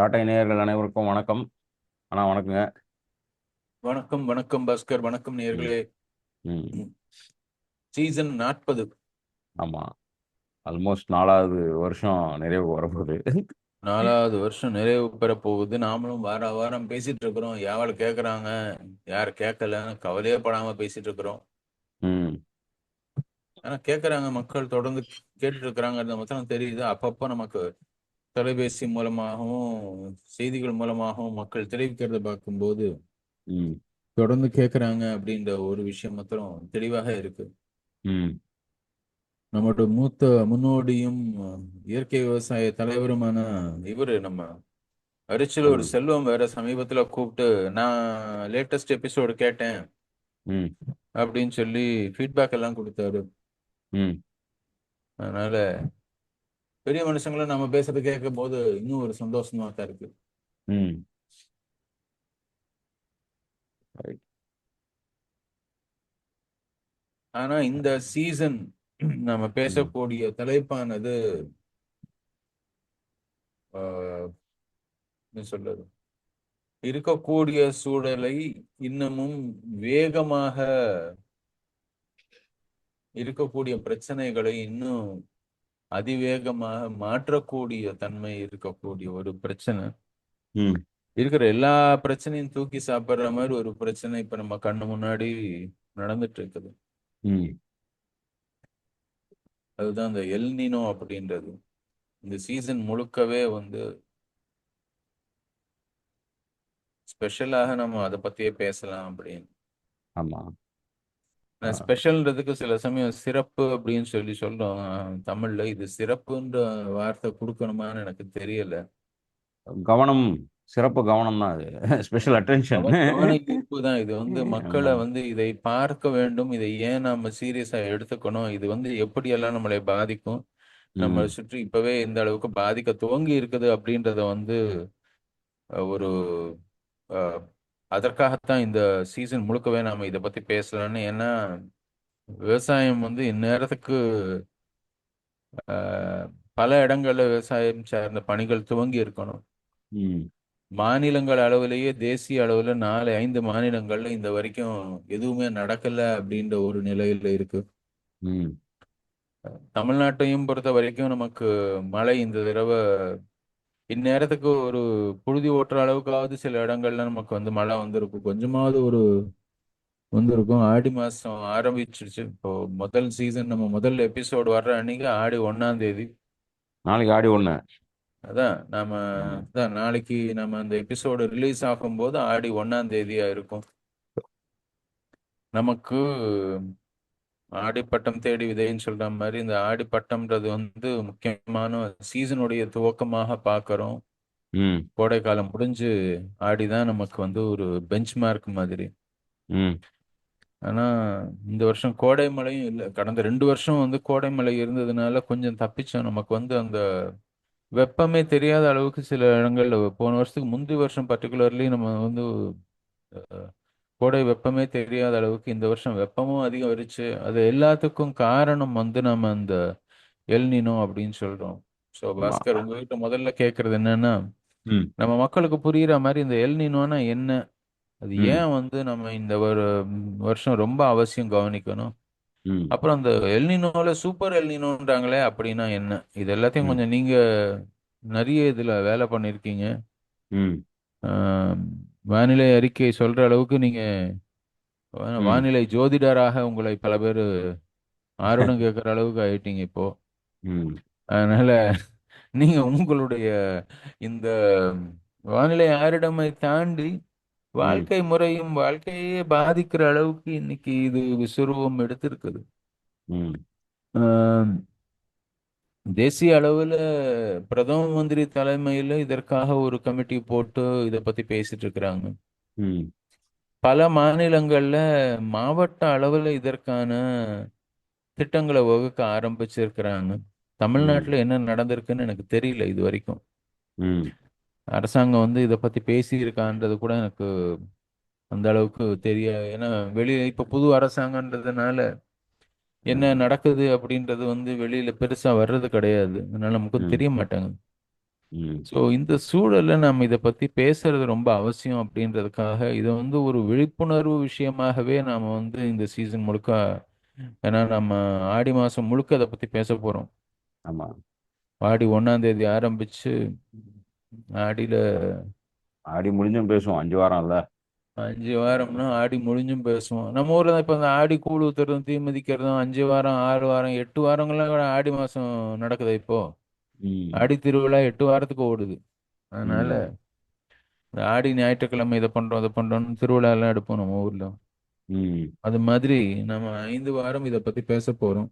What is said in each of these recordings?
ராட்டை நேயர்கள் அனைவருக்கும் வணக்கம். வணக்கங்க. வணக்கம் வணக்கம் பாஸ்கர், வணக்கம் ம். நேயர்களே. ம். சீசன் 40. ஆமா. ஆல்மோஸ்ட் 4வது வருஷம் நிறைவு வரப்போகுது. 4வது வருஷம் நிறைவு பெற போகுது. நாமளும் வார வாரம் பேசிட்டு இருக்கிறோம். யாவல் கேட்கறாங்க, யார் கேட்கலன்னு கவலையே படாம பேசிட்டு இருக்கிறோம். ம். ஆனா கேட்கறாங்க, மக்கள் தொடர்ந்து கேட்டுட்டு இருக்கிறாங்கிறது மாத்திரம் தெரியுது. அப்பப்போ நமக்கு தொலைபேசி மூலமாகவும் செய்திகள் மூலமாகவும் மக்கள் தெரிவிக்கிறத பார்க்கும்போது ம். தொடர்ந்து கேட்கறாங்க அப்படின்ற ஒரு விஷயம் மாத்திரம் தெளிவாக இருக்கு. ம். நம்மளோட மூத்த முன்னோடியும் இயற்கை விவசாய தலைவருமான இவரு நம்ம அரிச்சலூர் சொல்லுங்க. செல்வம் வேற சமீபத்துல கூப்பிட்டு, நான் லேட்டஸ்ட் எபிசோடு கேட்டேன் ம். அப்படின்னு சொல்லி ஃபீட்பேக் எல்லாம் கொடுத்தாரு. ம். அதனால பெரிய மனுஷங்களை நம்ம பேசுறது கேட்கும் போது இன்னும் ஒரு சந்தோஷமா தான் இருக்கு. ம். ரைட். ஆனா இந்த சீசன் நம்ம ம். பேசக்கூடிய தலைப்பானது ஆஹ், என்ன சொல்றது, இருக்கக்கூடிய சூழலை இன்னமும் வேகமாக, இருக்கக்கூடிய பிரச்சனைகளை இன்னும் அதிவேகமாக மாற்றக்கூடிய தன்மை இருக்கக்கூடிய ஒரு பிரச்சனை. ம். இருக்கிற எல்லா பிரச்சனையும் தூக்கி சாப்பிடுற மாதிரி ஒரு பிரச்சனை இப்ப நம்ம கண்ணு முன்னாடி நடந்துட்டு இருக்குது. ம். அதுதான் இந்த எல்னினோ அப்படின்றது. இந்த சீசன் முழுக்கவே ஸ்பெஷலாக நம்ம அதை பத்தியே பேசலாம் அப்படின்னு. ஆமா. ஆ. ஸ்பெஷல்ன்றதுக்கு சில சமயம் சிறப்பு அப்படின்னு சொல்லி சொல்றோம். தமிழ்ல இது சிறப்புன்ற வார்த்தை கொடுக்கணுமான்னு எனக்கு தெரியல. கவனம், சிறப்பு கவனம் தான் அது. Special attention. கவன ஈர்ப்பு தான் இது. ஆமா. மக்களை இதை பார்க்க வேண்டும், இதை ஏன் நம்ம சீரியஸா எடுத்துக்கணும், இது எப்படியெல்லாம் நம்மளை பாதிக்கும், நம்மளை ம். சுற்றி இப்பவே எந்த அளவுக்கு பாதிக்க துவங்கி இருக்குது அப்படின்றத ஒரு அஹ், அதற்காகத்தான் இந்த சீசன் முழுக்கவே நாம இதை பத்தி பேசலாம்னு. ஏன்னா விவசாயம் இந்நேரத்துக்கு அஹ், பல இடங்கள்ல விவசாயம் சார்ந்த பணிகள் துவங்கி இருக்கணும். ம். மாநிலங்கள் அளவிலேயே தேசிய அளவுல 4 5 மாநிலங்கள்ல இந்த வரைக்கும் எதுவுமே நடக்கல அப்படின்ற ஒரு நிலையில இருக்கு. ம். தமிழ்நாட்டையும் பொறுத்த வரைக்கும் நமக்கு மழை இந்த தடவை இந்நேரத்துக்கு ஒரு புழுதி ஓட்டுற அளவுக்காவது சில இடங்கள்ல நமக்கு மழை வந்திருக்கும். கொஞ்சமாவது ஒரு வந்திருக்கும். ஆடி மாசம் ஆரம்பிச்சிருச்சு இப்போ. முதல் சீசன் நம்ம முதல் எபிசோடு வர்ற அன்னைக்கு ஆடி 1 தேதி. நாளைக்கு ஆடி 1. அதான் நாம ஆமா. அதான் நாளைக்கு நம்ம அந்த எபிசோடு ரிலீஸ் ஆகும்போது ஆடி 1 தேதியா இருக்கும். நமக்கு ஆடிப்பட்டம் தேடி விதைன்னு சொல்ற மாதிரி இந்த ஆடிப்பட்டம்ன்றது முக்கியமான சீசனுடைய துவக்கமாக பார்க்கிறோம். ம். கோடை காலம் முடிஞ்சு ஆடிதான் நமக்கு ஒரு பெஞ்ச் மார்க் மாதிரி. ம். ஆனா இந்த வருஷம் கோடை மழையும் இல்லை. கடந்த 2 வருஷம் கோடை மழை இருந்ததுனால கொஞ்சம் தப்பிச்சோம். நமக்கு அந்த வெப்பமே தெரியாத அளவுக்கு சில இடங்கள்ல போன வருஷத்துக்கு முந்தைய வருஷம் பர்டிகுலர்லி நம்ம அஹ், கோடை வெப்பமே தெரியாத அளவுக்கு இந்த வருஷம் வெப்பமும் அதிகரிச்சு. அது எல்லாத்துக்கும் காரணம் நம்ம அந்த எல்னினோ அப்படின்னு சொல்றோம். ஸோ ஆமா. பாஸ்கர், உங்ககிட்ட முதல்ல கேட்கறது என்னன்னா, ம். நம்ம மக்களுக்கு புரியுற மாதிரி இந்த எல்னினோனா என்ன, அது ம். ஏன் நம்ம இந்த ஒரு வருஷம் ரொம்ப அவசியம் கவனிக்கணும், ம். அப்புறம் அந்த எல்னினோல சூப்பர் எல்னினோன்றாங்களே அப்படின்னா என்ன, இது எல்லாத்தையும் ம். கொஞ்சம் நீங்க நிறைய இதுல வேலை பண்ணிருக்கீங்க. ம். ஆம், வானிலை அறிக்கை சொல்ற அளவுக்கு நீங்க ம். வானிலை ஜோதிடராக உங்களை பல பேர் ஆர்வம் கேட்குற அளவுக்கு ஆயிட்டீங்க இப்போ. ம். அதனால நீங்க உங்களுடைய இந்த வானிலை ஆரிடமை தாண்டி ம். வாழ்க்கை முறையும் வாழ்க்கையே பாதிக்கிற அளவுக்கு இன்னைக்கு இது விஸ்வரூபம் எடுத்திருக்குது. ம். ஆம், தேசிய அளவுல பிரதம மந்திரி தலைமையில இதற்காக ஒரு கமிட்டி போட்டு இதை பத்தி பேசிட்டு இருக்கிறாங்க. ம். பல மாநிலங்கள்ல மாவட்ட அளவுல இதற்கான திட்டங்களை வகுக்க ஆரம்பிச்சிருக்கிறாங்க. ம். தமிழ்நாட்டுல என்ன நடந்திருக்குன்னு எனக்கு தெரியல இது வரைக்கும். ம். அரசாங்கம் இதை பத்தி பேசியிருக்கான்றது கூட எனக்கு அந்த அளவுக்கு தெரியாது. ஏன்னா வெளியில இப்ப புது அரசாங்கன்றதுனால என்ன ம். நடக்குது அப்படின்றது வெளியில பெருசா வர்றது கிடையாது. அதனால நமக்கு ம். தெரிய மாட்டாங்க. ம். ஸோ இந்த சூழல்ல நம்ம இதை பத்தி பேசுறது ரொம்ப அவசியம் அப்படின்றதுக்காக இதை வந்து ஒரு விழிப்புணர்வு விஷயமாகவே நாம வந்து இந்த சீசன் முழுக்க, ஏன்னா நம்ம ஆடி மாசம் முழுக்க அதை பத்தி பேச போறோம். ஆமா. ஆடி 1ஆம் தேதி ஆரம்பிச்சு ஆடியில ஆடி முடிஞ்சும் பேசுவோம், 5 வாரம்ல. 5 வாரம்னா ஆடி முடிஞ்சும் பேசுவோம். நம்ம ஊர்ல தான் இப்ப இந்த ஆடி கூழ் ஊத்துறதும் தீ மிதிக்கிறதும் 5 வாரம் 6 வாரம் 8 வாரங்கள்லாம் கூட ஆடி மாசம் நடக்குது இப்போ. ம். ஆடி திருவிழா 8 வாரத்துக்கு ஓடுது. அதனால ம். இந்த ஆடி ஞாயிற்றுக்கிழமை இதை பண்றோம் அதை பண்றோம்னு திருவிழா எல்லாம் எடுப்போம் நம்ம ஊர்ல. ம். அது மாதிரி நம்ம 5 வாரம் இதை பத்தி பேச போறோம்.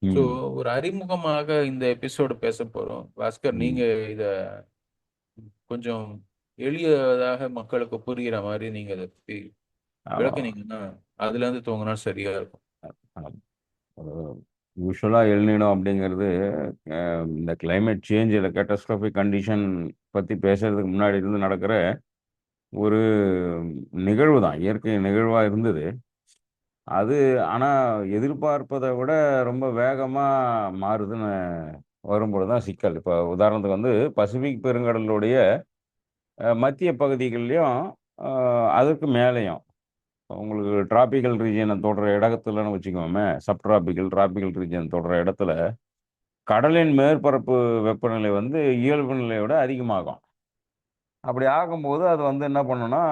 ஸோ ம். ஒரு அறிமுகமாக இந்த எபிசோடு பேச போறோம். பாஸ்கர், ம். நீங்க இத கொஞ்சம் எளியதாக மக்களுக்கு புரிகிற மாதிரி நீங்க இதை பத்தி ஆமா. விளக்குனீங்கன்னா அதுல இருந்து தூங்கினா சரியா இருக்கும். யூஸ்வலாக எல்னினோ அப்படிங்கிறது இந்த climate சேஞ்ச் இல்லை கேட்டஸ்ட்ராஃபிக் கண்டிஷன் பற்றி பேசுறதுக்கு முன்னாடி இருந்து நடக்கிற ஒரு நிகழ்வு தான், இயற்கை நிகழ்வாக இருந்தது. அது ஆனால் எதிர்பார்ப்பதை விட ரொம்ப வேகமாக மாறுதுன்னு வரும்பொழுது தான் சிக்கல். இப்போ உதாரணத்துக்கு வந்து பசிபிக் பெருங்கடலுடைய மத்திய பகுதிகள்லையும் அதற்கு மேலேயும் உங்களுக்கு டிராபிக்கல் ரீஜியனை தொடுற இடத்துலன்னு வச்சுக்கோமே, சப்டிராபிக்கல் டிராபிக்கல் ரீஜியன் தொடுற இடத்துல கடலின் மேற்பரப்பு வெப்பநிலை வந்து இயல்பு நிலையை விட அதிகமாகும். அப்படி ஆகும்போது அது வந்து என்ன பண்ணும்னா,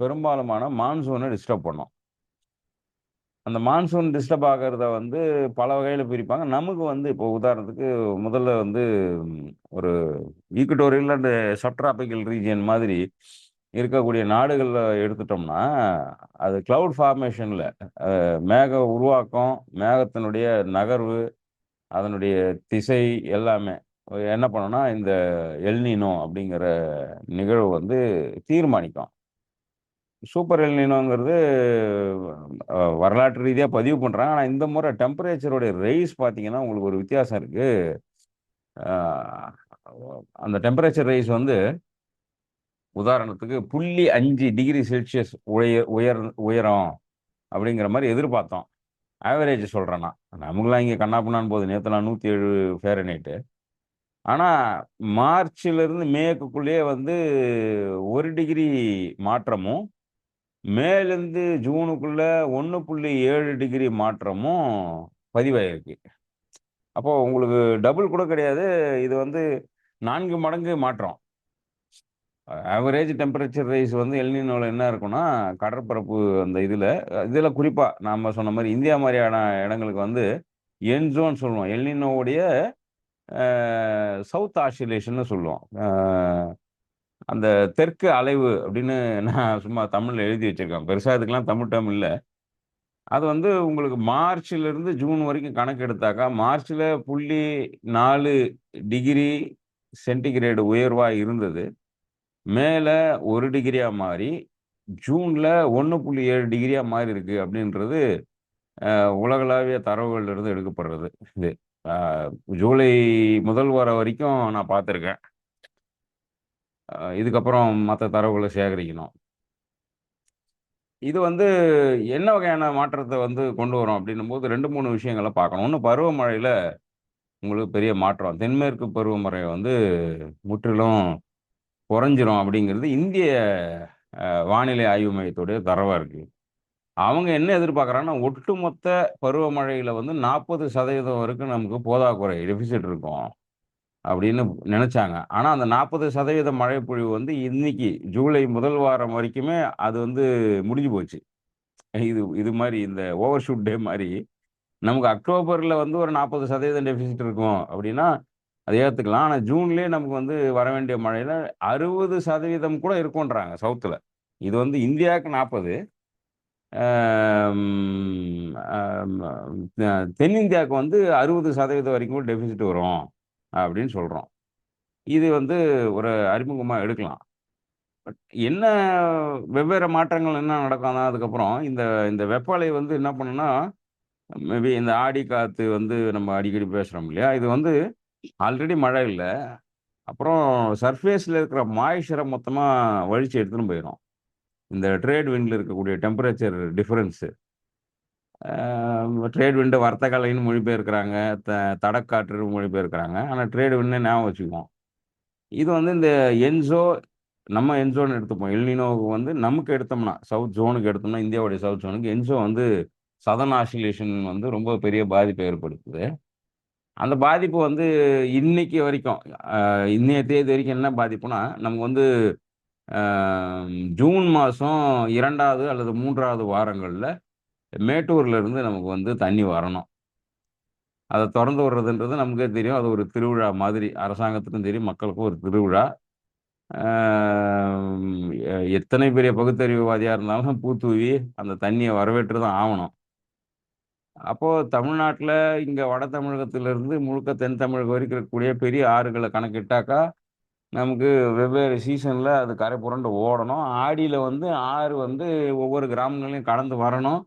பெரும்பாலுமான மான்சூனை டிஸ்டர்ப் பண்ணும். அந்த மான்சூன் டிஸ்டர்ப் ஆகுறத வந்து பல வகையில பிரிப்பாங்க. நமக்கு வந்து இப்போ உதாரணத்துக்கு முதல்ல வந்து ம், ஒரு ஈக்குட்டோரியல் அண்ட் சப்டிராபிக்கல் ரீஜியன் மாதிரி இருக்கக்கூடிய நாடுகள்ல எடுத்துட்டோம்னா, அது கிளவுட் ஃபார்மேஷன்ல மேக உருவாக்கம், மேகத்தினுடைய நகர்வு, அதனுடைய திசை எல்லாமே என்ன பண்ணும்னா, இந்த எல்னினோ அப்படிங்கிற நிகழ்வு வந்து தீர்மானிக்கும். சூப்பர் எல்னினோங்கிறது வரலாற்று ரீதியா பதிவு பண்றாங்க. ஆனா இந்த முறை டெம்பரேச்சருடைய ரெய்ஸ் பார்த்தீங்கன்னா, உங்களுக்கு ஒரு வித்தியாசம் இருக்கு. அ அந்த டெம்பரேச்சர் ரெய்ஸ் வந்து உதாரணத்துக்கு 0.5 டிகிரி செல்சியஸ் உயரம் அப்படிங்கிற மாரி எதிர்பார்த்தோம். ஆவரேஜ் சொல்றேன் நான். நமக்கெல்லாம் இங்க கன்னாபின்னான்னு போகுது. நேத்தெல்லாம் 107 ஃபாரன்ஹீட். ஆனா மார்ச்ல இருந்து மேக்குள்ளேயே வந்து 1 டிகிரி மாற்றமும், மேலேருந்து ஜூனுக்குள்ள 1.7 டிகிரி மாற்றமும் பதிவாயிருக்கு. அப்போ உங்களுக்கு டபுள் கூட கிடையாது. இது வந்து 4 மடங்கு மாற்றம். ஆவரேஜ் டெம்பரேச்சர் ரைஸ் வந்து எல்னினோல என்ன இருக்கும்னா, கடற்பரப்பு அந்த இதுல குறிப்பா நாம சொன்ன மாரி இந்தியா மாரியான இடங்களுக்கு வந்து எண்ட் ஜோன் சொல்லுவோம். எல்னினோவுடைய அ சவுத் ஆசிலேஷன்னு சொல்லுவோம். அந்த தெற்கு அலைவு அப்படின்னு நான் சும்மா தமிழ்ல எழுதி வச்சிருக்கேன். பெருசா இதுக்கெல்லாம் தமிழ் டேர்ம் இல்ல. அது வந்து உங்களுக்கு மார்ச்ல இருந்து ஜூன் வரைக்கும் கணக்கு எடுத்தாக்கா, மார்ச்ல 0.4 டிகிரி சென்டிகிரேடு உயர்வா இருந்தது. மேல 1 டிகிரியா மாறி, ஜூன்ல 1.7 டிகிரியா மாறியிருக்கு அப்படின்றது உலகளாவிய தரவுகள்ல இருந்து எடுக்கப்படுறது. இது. அ ஜூலை முதல் வாரம் வரைக்கும் நான் பார்த்துருக்கேன். இதுக்கப்புறம் மத்த தரவுகள சேகரிக்கணும். இது வந்து என்ன வகையான மாற்றத்த வந்து கொண்டு வரும் அப்படின்னும்போது 2, 3 விஷயங்கள பார்க்கணும். ஒண்ணு பருவமழையில உங்களுக்கு பெரிய மாற்றம். தென்மேற்கு பருவமழை வந்து முற்றிலும் குறைஞ்சிரும் அப்படிங்கிறது இந்திய வானிலை ஆய்வு மையத்துடைய தரவா இருக்கு. அவங்க என்ன எதிர்பார்க்குறாங்கன்னா, ஒட்டுமொத்த பருவமழையில வந்து 40% வரைக்கும் நமக்கு போதாக்குறை டெஃபிசிட் இருக்கும் அப்படின்னு நெனச்சாங்க. ஆனா அந்த 40% மழைப்பொழிவு வந்து இன்னைக்கு ஜூலை முதல் வாரம் வரைக்குமே அது வந்து முடிஞ்சு போச்சு. இது இது மாரி இந்த ஓவர் ஷூட் டே மாரி நமக்கு அக்டோபர்ல வந்து ஒரு 40% டெஃபிசிட் இருக்கும் அப்படின்னா, அத ஏத்துக்கலாம். ஆனா ஜூன்லயே நமக்கு வந்து வர வேண்டிய மழையில 60% கூட இருக்கும்ன்றாங்க சவுத்துல. இது வந்து இந்தியாவுக்கு 40. ஆம், ஆம், தென்னிந்தியாவுக்கு வந்து 60% வரைக்கும் கூட டெபிசிட் வரும் அப்படின்னு சொல்றோம். இது வந்து ஒரு அறிமுகமா எடுக்கலாம். பட் என்ன வெவ்வேறு மாற்றங்கள் என்ன நடக்கும்னா, அதுக்கப்புறம் இந்த இந்த வெப்ப அலை வந்து என்ன பண்ணும்னா, மேபி இந்த ஆடி காத்து வந்து நம்ம அடிக்கடி பேசுறோம் இல்லையா? இது வந்து ஆல்ரெடி மழை இல்ல. அப்புறம் சர்ஃபேஸ்ல இருக்கிற மாய்ஸ்சர மொத்தமா வழிச்சு எடுத்துன்னு போயிரும். இந்த ட்ரேட் விண்ட்ல இருக்கக்கூடிய டெம்பரேச்சர் டிஃபரன்ஸ். ட்ரேட் விண்ட் வர்த்தக அலைன்னு மொழிபெயர்க்கிறாங்க. த தடக்காற்றுன்னு மொழிபெயர்க்கிறாங்க. ஆனா ட்ரேட் விண்ட்னே ஞாபகம் வச்சுக்குவோம். இது வந்து இந்த என்சோ நம்ம என்சோன்னு எடுத்துப்போம். எல்னினோவுக்கு வந்து நமக்கு எடுத்தோம்னா, சவுத் ஜோனுக்கு எடுத்தோம்னா, இந்தியாவுடைய சவுத் ஜோனுக்கு என்சோ வந்து சதர்ன் ஆசிலேஷன் வந்து ரொம்ப பெரிய பாதிப்பை ஏற்படுத்துது. அந்த பாதிப்பு வந்து இன்னைக்கு வரைக்கும், இன்னைய தேதி வரைக்கும் என்ன பாதிப்புனா, நமக்கு வந்து அ ஜூன் மாசம் 2வது அல்லது 3வது வாரங்கள்ல மேட்டூர்ல இருந்து நமக்கு வந்து தண்ணி வரணும். அத தொறந்து விடுறதுன்றது நமக்கே தெரியும். அது ஒரு திருவிழா மாதிரி. அரசாங்கத்துக்கும் தெரியும், மக்களுக்கும் ஒரு திருவிழா. எத்தனை பெரிய பகுத்தறிவுவாதியா இருந்தாலும் பூ தூவி அந்த தண்ணிய வரவேற்று தான் ஆவணும். அப்போ தமிழ்நாட்டுல இங்க வட தமிழகத்திலிருந்து முழுக்க தென் தமிழகம் வரைக்கும் இருக்கக்கூடிய பெரிய ஆறுகள கணக்கிட்டாக்கா, நமக்கு வெவ்வேறு சீசன்ல அது கரை புரண்டு ஓடணும். ஆடியில வந்து ஆறு வந்து ஒவ்வொரு கிராமங்களையும் கடந்து வரணும்.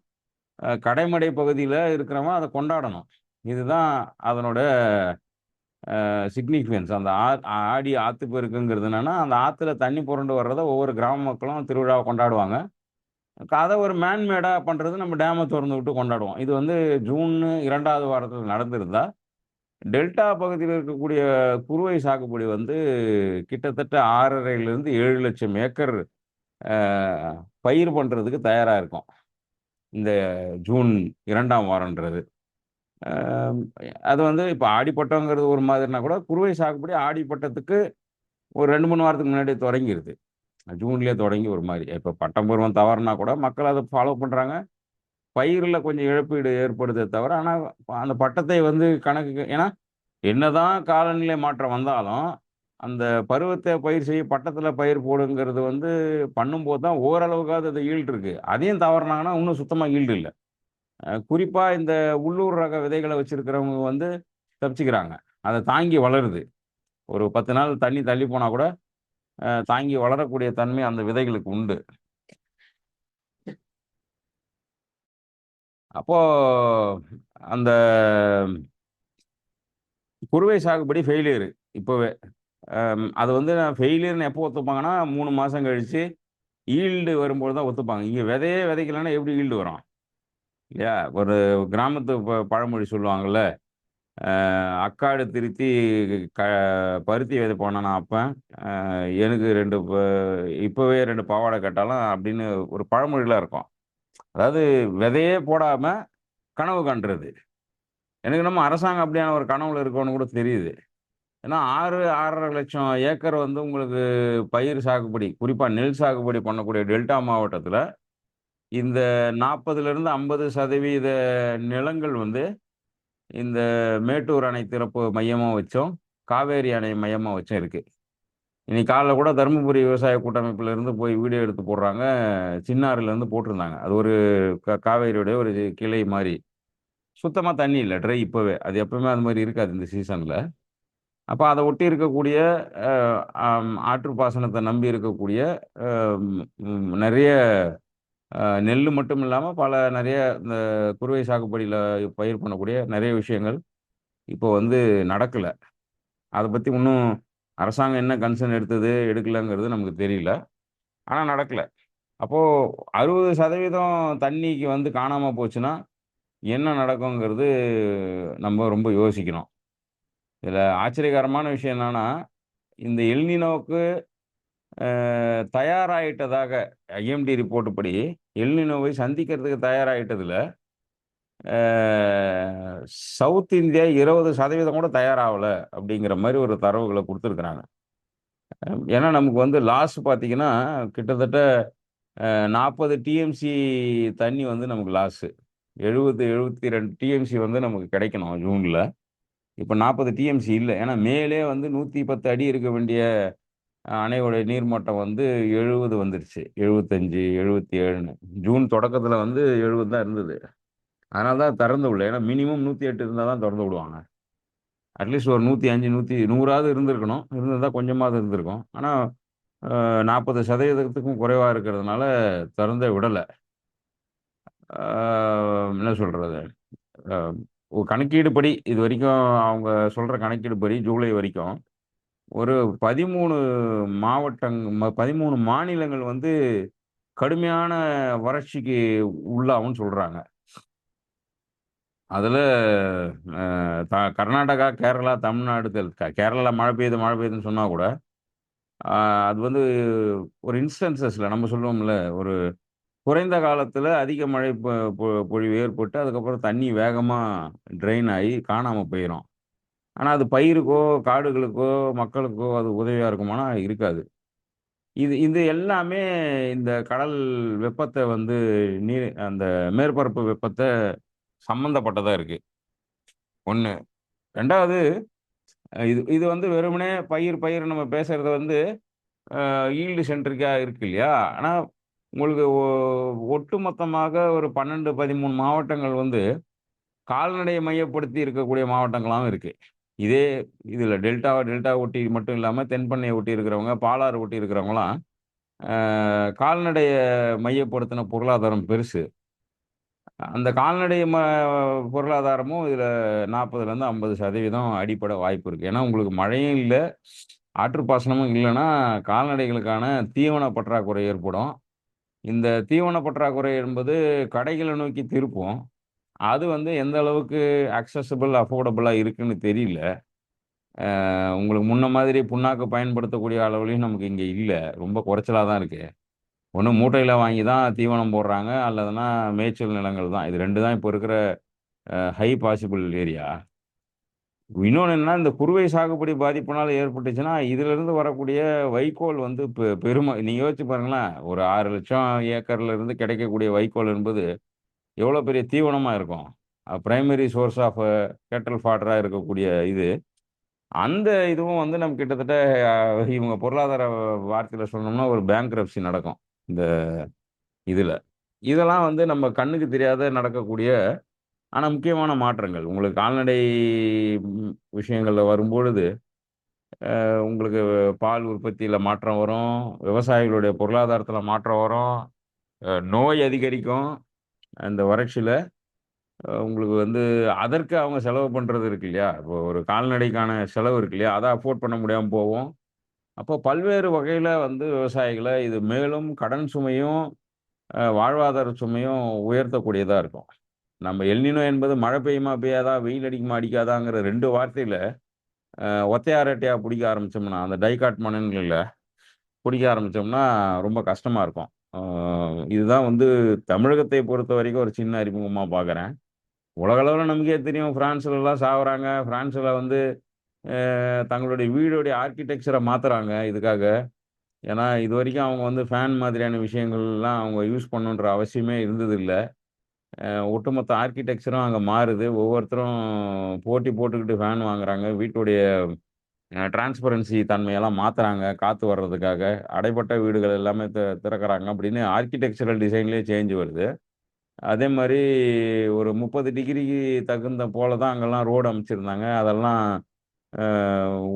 கடைமடை பகுதியில இருக்கிறவன் அத கொண்டாடணும். இதுதான் அதனோட சிக்னிஃபிகன்ஸ். அந்த ஆடி ஆத்துப்பெருக்குங்கிறது என்னன்னா, அந்த ஆத்துல தண்ணி புரண்டு வர்றத ஒவ்வொரு கிராம மக்களும் திருவிழாவா கொண்டாடுவாங்க. அத ஒரு மேன் மேடா பண்றது நம்ம டேம தொறந்து விட்டு கொண்டாடுவோம். இது வந்து ஜூன் 2வது வாரத்துல நடந்திருந்தா, டெல்டா பகுதியில இருக்கக்கூடிய குறுவை சாகுபடி வந்து கிட்டத்தட்ட 6,500லிருந்து 7,00,000 ஏக்கர் அ பயிர் பண்றதுக்கு தயாரா இருக்கும். இந்த ஜூன் 2ஆம் வாரம்ன்றது. அம் அது வந்து இப்ப ஆடிப்பட்டம்ங்கிறது ஒரு மாதிரினா கூட, குறுவை சாகுபடி ஆடிப்பட்டத்துக்கு ஒரு 2, 3 வாரத்துக்கு முன்னாடியே தொடங்கிருது. ஜூன்லயே தொடங்கி ஒரு மாரி. இப்ப பட்டம் பருவம் தவறுனா கூட மக்கள் அத ஃபாலோ பண்றாங்க. பயிர்ல கொஞ்சம் இழப்பீடு ஏற்படுதே தவிர, ஆனா அந்த பட்டத்தை வந்து கணக்குக்கு ஏன்னா, என்னதான் காலநிலை மாற்றம் வந்தாலும், அந்த பருவத்த பயிர் செய்ய பட்டத்துல பயிர் போடுங்கிறது வந்து பண்ணும்போது தான் ஓரளவுக்காவது அது ஈல்டு இருக்கு. அதையும் தவறுனாங்கன்னா, இன்னும் சுத்தமா ஈல்டு இல்ல. குறிப்பா இந்த உள்ளூர் ரக விதைகள வச்சிருக்கிறவங்க வந்து தப்பிச்சுக்கிறாங்க. அத தாங்கி வளருது. ஒரு 10 நாள் தண்ணி தள்ளி போனா கூட, தாங்கி வளரக்கூடிய தன்மை அந்த விதைகளுக்கு உண்டு. அப்போ அந்த குறுவை சாகுபடி ஃபெயிலியரு இப்பவே. அது வந்து நான் ஃபெயிலியர்ன்னு எப்போ ஒத்துப்பாங்கன்னா, 3 மாசம் கழிச்சு ஈல்டு வரும்போது தான் ஒத்துப்பாங்க. இங்க விதையே விதைக்கலன்னா எப்படி ஈல்டு வரும்? இல்லையா? ஒரு கிராமத்து பழமொழி சொல்லுவாங்கல்ல. அக்காடு திருத்தி க பருத்தி விதைப்பானா நான் அப்பன். எனக்கு 2 இப்பவே 2 பாவாடை கட்டாலாம் அப்படின்னு ஒரு பழமொழிலாம் இருக்கும். அதாவது விதையே போடாம கனவு காண்றது. எனக்கு என்னமோ அரசாங்கம் அப்படியான ஒரு கனவுல இருக்கோன்னு கூட தெரியுது. ஏன்னா 6, 6,5 லட்சம் ஏக்கர் வந்து உங்களுக்கு பயிர் சாகுபடி, குறிப்பா நெல் சாகுபடி பண்ணக்கூடிய டெல்டா மாவட்டத்தில, இந்த 40லிருந்து 50% நிலங்கள் வந்து இந்த மேட்டூர் அணை திறப்பு மையமா வச்சும், காவேரி அணை மையமா வச்சும் இருக்கு. இன்னைக்கு காலைல கூட தருமபுரி விவசாய கூட்டமைப்புல இருந்து போய் வீடியோ எடுத்து போடுறாங்க. சின்னாறுலேருந்து போட்டிருந்தாங்க. அது ஒரு காவேரியுடைய ஒரு கிளை மாரி. சுத்தமா தண்ணி இல்ல. ட்ரை இப்பவே. அது எப்பவுமே அது மாரி இருக்காது இந்த சீசன்ல. அப்ப அத ஒட்டி இருக்கக்கூடிய அ ஆற்று பாசனத்த நம்பி இருக்கக்கூடிய அ நெறைய நெல்லு மட்டும் இல்லாம நெறைய இந்த குறுவை சாகுபடியில பயிர் பண்ணக்கூடிய நெறைய விஷயங்கள் இப்போ வந்து நடக்கல. அத பத்தி இன்னும் அரசாங்கம் என்ன கன்சர்ன் எடுத்தது, எடுக்கலங்கிறது நமக்கு தெரியல. ஆனா நடக்கல. அப்போ 60% தண்ணிக்கு வந்து காணாம போச்சுன்னா, என்ன நடக்குங்கிறது நம்ம ரொம்ப யோசிக்கணும். இதுல ஆச்சரியகரமான விஷயம் என்னன்னா, இந்த எல்னினோவுக்கு தயாராயிட்டதாக ஐஎம்டி ரிப்போர்ட் படி, எல்னினோவை சந்திக்கிறதுக்கு தயாராயிட்டதுல, அ சவுத் இந்தியா 20% கூட தயாராவல அப்படிங்கிற மாரி ஒரு தரவுகள குடுத்துருக்காங்க. ஏன்னா நமக்கு வந்து லாஸ் பார்த்தீங்கன்னா, கிட்டத்தட்ட 40 டிஎம்சி தண்ணி வந்து நமக்கு லாஸு. 70, 72 டிஎம்சி வந்து நமக்கு கிடைக்கணும் ஜூன்ல. இப்ப 40 டிஎம்சி இல்ல. ஏன்னா மேலே வந்து 110 அடி இருக்க வேண்டிய அணையோட நீர்மட்டம் வந்து 70 வந்துருச்சு. 75, 77ன்னு. ஜூன் தொடக்கத்தில வந்து 70 தான் இருந்தது. அதனால தான் திறந்து விடல. ஏன்னா மினிமம் 108 இருந்தா தான் தொறந்து விடுவாங்க. அட்லீஸ்ட் ஒரு 105, 100வது இருந்திருக்கணும். இருந்திருந்தா கொஞ்சமாவது இருந்திருக்கும். ஆனா 40% குறைவா இருக்கிறதுனால திறந்தே விடல. ஆ என்ன சொல்றது? அ ஒரு கணக்கீடுபடி இதுவரைக்கும் அவங்க சொல்ற கணக்கீடுபடி ஜூலை வரைக்கும் ஒரு 13 13 மாநிலங்கள் வந்து கடுமையான வறட்சிக்கு உள்ளாகும்ன்னு சொல்றாங்க. அதுல கர்நாடகா, கேரளா, தமிழ்நாடு கேரளால மழை பெய்யுதுன்னு சொன்னா கூட, அது வந்து ஒரு இன்ஸ்டன்சஸ்ல நம்ம சொல்லுவோம்ல, ஒரு குறைந்த காலத்துல அதிக மழை பொழிவு ஏற்பட்டு, அதுக்கப்புறம் தண்ணி வேகமா ட்ரெயின் ஆயி காணாம போயிரும். ஆனா அது பயிருக்கோ, காடுகளுக்கோ, மக்களுக்கோ அது உதவியா இருக்குமானா இருக்காது. இது இது எல்லாமே இந்த கடல் வெப்பத்த வந்து அந்த மேற்பரப்பு வெப்பத்த சம்மந்தப்பட்டதா இருக்கு. 1. 2வது இது இது வந்து வெறுமனே பயிர் நம்ம பேசுறது வந்து ஈல்டு சென்ட்ரிக்கா இருக்கு இல்லையா? ஆனா உங்களுக்கு ஒட்டுமொத்தமாக ஒரு 12, 13 மாவட்டங்கள் வந்து கால்நடைய மையப்படுத்தி இருக்கக்கூடிய மாவட்டங்களாவும் இருக்கு. இதே இதுல டெல்டா ஒட்டி மட்டும் இல்லாம தென்பண்ணைய ஒட்டி இருக்கிறவங்க, பாலாறு ஒட்டி இருக்கிறவங்கலாம், அ கால்நடைய மையப்படுத்தின பொருளாதாரம் பெருசு. அந்த கால்நடை பொருளாதாரமும் இதுல 40லேருந்து 50% அடிபட வாய்ப்பு இருக்கு. ஏன்னா உங்களுக்கு மழையும் இல்ல, ஆற்றுப்பாசனமும் இல்லன்னா, கால்நடைகளுக்கான தீவன பற்றாக்குறை ஏற்படும். இந்த தீவன பற்றாக்குறை என்பது கடைகள நோக்கி திருப்பும். அது வந்து எந்த அளவுக்கு அஃபோர்டபுளா இருக்குன்னு தெரியல. உங்களுக்கு முன்ன மாதிரி புண்ணாக்கு பயன்படுத்தக்கூடிய அளவுலயும் நமக்கு இங்க இல்ல. ரொம்ப குறைச்சலா தான் இருக்கு. ஒண்ணு மூட்டையில வாங்கி தான் தீவனம் போடுறாங்க, அல்லதுன்னா மேய்ச்சல் நிலங்கள் தான். இது 2 தான் இப்ப இருக்கிற ஹை பாசிபிள் ஏரியா. இன்னொன்னு என்னன்னா, இந்த குறுவை சாகுபடி பாதிப்புனால ஏற்பட்டுச்சுன்னா, இதிலிருந்து வரக்கூடிய வைக்கோல் வந்து நீங்க யோசிச்சு பாருங்களேன். ஒரு 6,00,000 ஏக்கர்ல இருந்து கிடைக்கக்கூடிய வைக்கோல் என்பது எவ்வளோ பெரிய தீவனமா இருக்கும். பிரைமரி சோர்ஸ் ஆஃப் கேட்டல் ஃபாடரா இருக்கக்கூடிய இது. அந்த இதுவும் வந்து நமக்கு கிட்டத்தட்ட இவங்க பொருளாதார வார்த்தையில சொல்லணும்னா ஒரு பேங்க்ரப்சி நடக்கும். இந்த இதுல. இதெல்லாம் வந்து நம்ம கண்ணுக்கு தெரியாத நடக்கக்கூடிய ஆனா முக்கியமான மாற்றங்கள். உங்களுக்கு கால்நடை விஷயங்கள்ல வரும்பொழுது, உங்களுக்கு பால் உற்பத்தியில மாற்றம் வரும். விவசாயிகளுடைய பொருளாதாரத்தில மாற்றம் வரும். நோய் அதிகரிக்கும். அந்த வறட்சியில. உங்களுக்கு வந்து அதற்கு அவங்க செலவு பண்றது இருக்கு இல்லையா? இப்போ ஒரு கால்நடைக்கான செலவு இருக்கு இல்லையா? அத அஃபோர்ட் பண்ண முடியாம போவும். அப்போ பல்வேறு வகையில வந்து விவசாயிகள இது மேலும் கடன் சுமையும், வாழ்வாதார சுமையும் உயர்த்தக்கூடியதா இருக்கும். நம்ம எல்னினோ என்பது மழை பெய்யுமா பெய்யாதா, வெயில் அடிக்குமா அடிக்காதாங்கிற 2 வார்த்தையில ஒத்தையா ரெட்டையா புடிக்க ஆரம்பிச்சோம்னா, அந்த டைகாட்மனன்கள்ல புடிக்க ஆரம்பிச்சோம்னா ரொம்ப கஷ்டமா இருக்கும். ஆ இதுதான் வந்து தமிழகத்தை பொறுத்தவரைக்கும் ஒரு சின்ன அறிமுகமா பார்க்குறேன். உலக அளவுல நமக்கே தெரியும் பிரான்ஸ்லலாம் சாவுறாங்க. பிரான்ஸ்ல வந்து தங்களுடைய வீடுடைய ஆர்க்கிடெக்சர மாத்துறாங்க இதுக்காக. ஏன்னா, இதுவரைக்கும் அவங்க வந்து ஃபேன் மாதிரியான விஷயங்கள்லாம் அவங்க யூஸ் பண்ணணுன்ற அவசியமே இருந்ததில்ல. ஒட்டுமொத்த ஆர்க்கிடெக்சரும் அங்க மாறுது. ஒவ்வொருத்தரும் போட்டி போட்டுக்கிட்டு ஃபேன் வாங்குறாங்க. வீட்டுடைய டிரான்ஸ்பரன்சி தன்மையெல்லாம் மாத்துறாங்க, காத்து வர்றதுக்காக. அடைபட்ட வீடுகள் எல்லாமே திறக்குறாங்க அப்படின்னு ஆர்க்கிடெக்சரல் டிசைன்லயே சேஞ்ச் வருது. அதே மாரி ஒரு 30 டிகிரிக்கு தகுந்த போல தான் அங்கெல்லாம் ரோடு அமைச்சிருந்தாங்க. அதெல்லாம் அ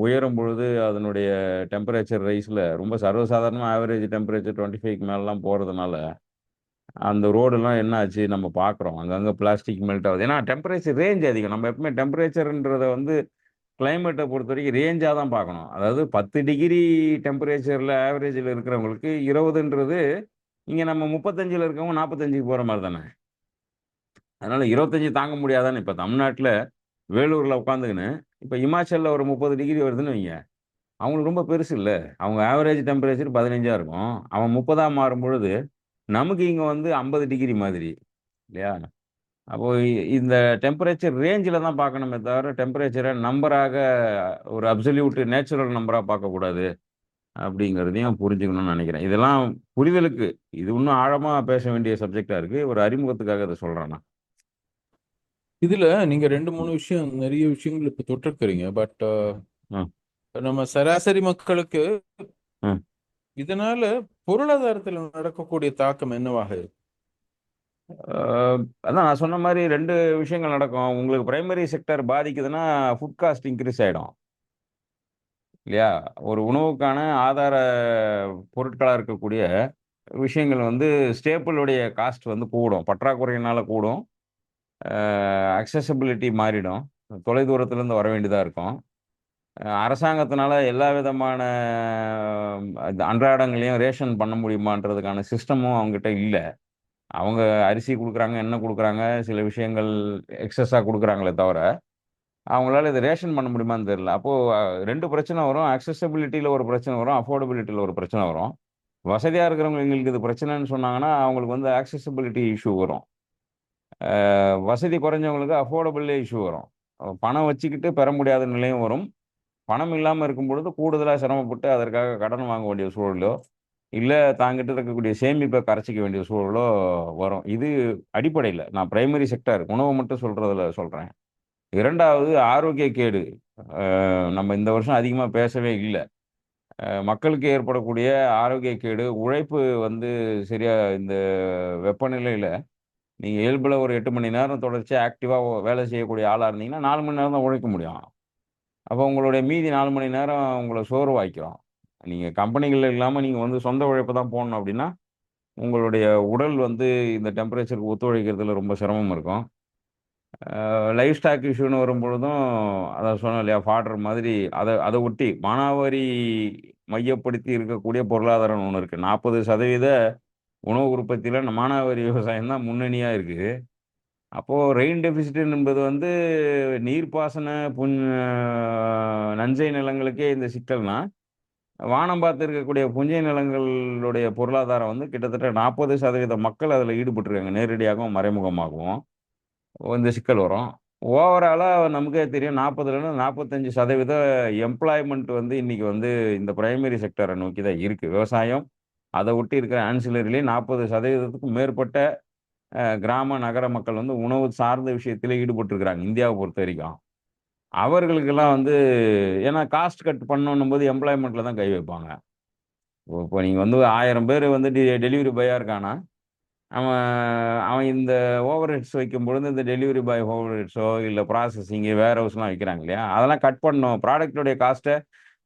உயரும் பொழுது அதனுடைய டெம்பரேச்சர் ரைஸ்ல ரொம்ப சர்வசாதாரணமா ஆவரேஜ் டெம்பரேச்சர் 25க்கு மேலலாம் போறதுனால, அந்த ரோடுலாம் என்ன ஆச்சு நம்ம பார்க்குறோம். அங்கங்க பிளாஸ்டிக் மெல்ட் ஆகுது. ஏன்னா டெம்பரேச்சர் ரேஞ்ச் அதிகம். நம்ம எப்பவுமே டெம்பரேச்சர்ன்றத வந்து கிளைமேட்ட பொறுத்தவரைக்கும் ரேஞ்சா தான் பார்க்கணும். அதாவது 10 டிகிரி டெம்பரேச்சர்ல ஆவரேஜ்ல இருக்கிறவங்களுக்கு 20ன்றது, இங்க நம்ம 35ல இருக்கவங்க 45க்கு போற மாரி தானே. அதனால 25 தாங்க முடியாதான்னு இப்ப தமிழ்நாட்டுல வேலூர்ல உட்காந்துக்கின்னு, இப்ப இமாச்சல்ல ஒரு 30 டிகிரி வருதுன்னு வைங்க. அவங்களுக்கு ரொம்ப பெருசு இல்ல. அவங்க ஆவரேஜ் டெம்பரேச்சர் 15ஆ இருக்கும். அவன் 30ஆ மாறும்பொழுது, நமக்கு இங்க வந்து 50 டிகிரி மாதிரி. இல்லையா? அப்போ இந்த டெம்பரேச்சர் ரேஞ்சுல தான் பார்க்கணுமே தவிர, டெம்பரேச்சர நம்பராக ஒரு அப்சல்யூட் நேச்சுரல் நம்பரா பார்க்கக்கூடாது. அப்படிங்கிறதையும் புரிஞ்சுக்கணும்னு நெனைக்கிறேன். இதெல்லாம் புரிதலுக்கு இது இன்னும் ஆழமா பேச வேண்டிய சப்ஜெக்ட்டா இருக்கு. ஒரு அறிமுகத்துக்காக இத சொல்றேன் நான். இதுல நீங்க 2, 3 விஷயம் நிறைய விஷயங்கள் இப்ப தொட்டிருக்கிறீங்க. பட் ம், நம்ம சராசரி மக்களுக்கு ம். இதனால பொருளாதாரத்துல நடக்கக்கூடிய தாக்கம் என்னவாக இருக்கு? அ அதான் நான் சொன்ன மாரி 2 விஷயங்கள் நடக்கும். உங்களுக்கு பிரைமரி செக்டார் பாதிக்குதுன்னா, ஃபுட் காஸ்ட் இன்கிரீஸ் ஆயிடும். இல்லையா? ஒரு உணவுக்கான ஆதார பொருட்களா இருக்கக்கூடிய விஷயங்கள் வந்து ஸ்டேபிள் உடைய காஸ்ட் வந்து கூடும். பற்றாக்குறையினால கூடும். அக்சஸிபிலிட்டி மாறிடும். தொலைதூரத்திலிருந்து வர வேண்டியதா இருக்கும். அரசாங்கத்தினால எல்லா விதமான அன்றாடங்களையும் ரேஷன் பண்ண முடியுமான்றதுக்கான சிஸ்டமும் அவங்ககிட்ட இல்ல. அவங்க அரிசி குடுக்குறாங்க, எண்ணெய் குடுக்குறாங்க, சில விஷயங்கள் எக்ஸஸா குடுக்குறாங்களே தவிர, அவங்களால இதை ரேஷன் பண்ண முடியுமான்னு தெரியல. அப்போ 2 பிரச்சனை வரும். அக்சஸிபிலிட்டியில ஒரு பிரச்சனை வரும். அஃபோர்டபிலிட்டியில ஒரு பிரச்சனை வரும். வசதியா இருக்கிறவங்க எங்களுக்கு இது பிரச்சனைன்னு சொன்னாங்கன்னா, அவங்களுக்கு வந்து அக்சஸிபிலிட்டி இஷ்யூ வரும். வசதி குறைஞ்சவங்களுக்கு அஃபோர்டபிள் இஷ்யூ வரும். பணம் வச்சுக்கிட்டு பெற முடியாத நிலையும் வரும். பணம் இல்லாம இருக்கும் பொழுது கூடுதலா சிரமப்பட்டு அதற்காக கடன் வாங்க வேண்டிய சூழலோ, இல்ல தாங்கிட்ட இருக்கக்கூடிய சேமிப்ப கரைச்சிக்க வேண்டிய சூழலோ வரும். இது அடிப்படையில. நான் பிரைமரி செக்டார் உணவு மட்டும் சொல்றதுல சொல்றேன். 2வது ஆரோக்கிய கேடு. நம்ம இந்த வருஷம் அதிகமா பேசவே இல்ல. மக்களுக்கு ஏற்படக்கூடிய ஆரோக்கிய கேடு, உழைப்பு வந்து சரியா இந்த வெப்பநிலையில நீங்க இயல்புல ஒரு 8 மணி நேரம் தொடர்ச்சியா ஆக்டிவா வேலை செய்யக்கூடிய ஆளா இருந்தீங்கன்னா, 4 மணி நேரம் தான் உழைக்க முடியும். அப்போ உங்களுடைய மீதி 4 மணி நேரம் உங்கள சோர்வாக்கிரும். நீங்க கம்பெனிகள்ல இல்லாம நீங்க வந்து சொந்த உழைப்பு தான் போடணும் அப்படின்னா, உங்களுடைய உடல் வந்து இந்த டெம்பரேச்சருக்கு ஒத்துழைக்கிறதுல ரொம்ப சிரமம் இருக்கும். லைஃப் ஸ்டாக் இஷ்யூன்னு வரும்பொழுதும், அதான் சொன்னேன் இல்லையா? ஃபாடர் மாதிரி அத அத ஒட்டி மானாவாரி மையப்படுத்தி இருக்கக்கூடிய பொருளாதாரம்னு ஒண்ணு இருக்கு. 40% உணவு உற்பத்தியில மானாவாரி விவசாயம் தான் முன்னணியா இருக்கு. அப்போ ரெயின் டெஃபிசிட் என்பது வந்து நீர்ப்பாசன நஞ்சை நிலங்களுக்கே இந்த சிக்கல்னா, வானம் பார்த்து இருக்கக்கூடிய புஞ்சை நிலங்களுடைய பொருளாதாரம் வந்து கிட்டத்தட்ட 40% மக்கள் அதில ஈடுபட்டுருக்காங்க. நேரடியாகவும், மறைமுகமாகவும். இந்த சிக்கல் வரும். ஓவராலா நமக்கே தெரியும் 40லேருந்து 45% எம்ப்ளாய்மென்ட் வந்து இன்னைக்கு வந்து இந்த பிரைமரி செக்டார நோக்கி தான் இருக்கு. விவசாயம், அத ஒட்டி இருக்கிற ஆன்சிலரிலே 40%க்கும் மேற்பட்ட கிராம, நகர மக்கள் வந்து உணவு சார்ந்த விஷயத்திலே ஈடுபட்டுருக்கிறாங்க. இந்தியாவ பொறுத்தவரைக்கும். அவர்களுக்கெல்லாம் வந்து ஏன்னா காஸ்ட் கட் பண்ணணும்போது எம்ப்ளாய்மென்ட்ல தான் கை வைப்பாங்க. இப்போ நீங்க வந்து 1000 பேரு வந்து டெலிவரி பாயா இருக்கான்னா, அவன் அவன் இந்த ஓவர் ஹெட்ஸ் வைக்கும்பொழுது, இந்த டெலிவரி பாய் ஓவர் ஹெட்ஸோ, இல்ல ப்ராசஸிங், வேர் ஹவுஸ்லாம் வைக்கிறாங்க இல்லையா? அதெல்லாம் கட் பண்ணணும். ப்ராடக்ட்டோடைய காஸ்ட்ட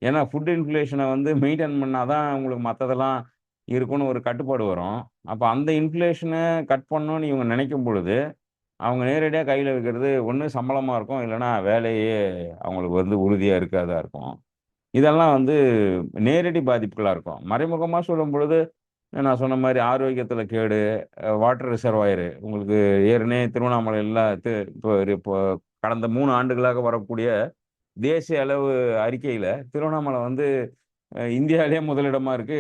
ஏன்னா ஃபுட் இன்ஃப்ளேஷன வந்து மெயின்டெயின் பண்ணா தான் உங்களுக்கு மத்ததெல்லாம் இருக்குன்னு ஒரு கட்டுப்பாடு வரும். அப்ப அந்த இன்ஃப்ளேஷன கட் பண்ணணும்னு இவங்க நினைக்கும் பொழுது, அவங்க நேரடியா கையில வைக்கிறது ஒண்ணு சம்பளமா இருக்கும். இல்லன்னா வேலையே அவங்களுக்கு வந்து உறுதியா இருக்காதா இருக்கும். இதெல்லாம் வந்து நேரடி பாதிப்புகளா இருக்கும். மறைமுகமா சொல்லும்பொழுது, நான் சொன்ன மாரி ஆரோக்கியத்தில கேடு, வாட்டர் ரிசர்வாயர் உங்களுக்கு ஏற்கனவே திருவண்ணாமலையில இப்போ கடந்த 3 ஆண்டுகளாக வரக்கூடிய தேசிய அளவு அறிக்கையில திருவண்ணாமலை வந்து இந்தியாவிலேயே முதலிடமா இருக்கு.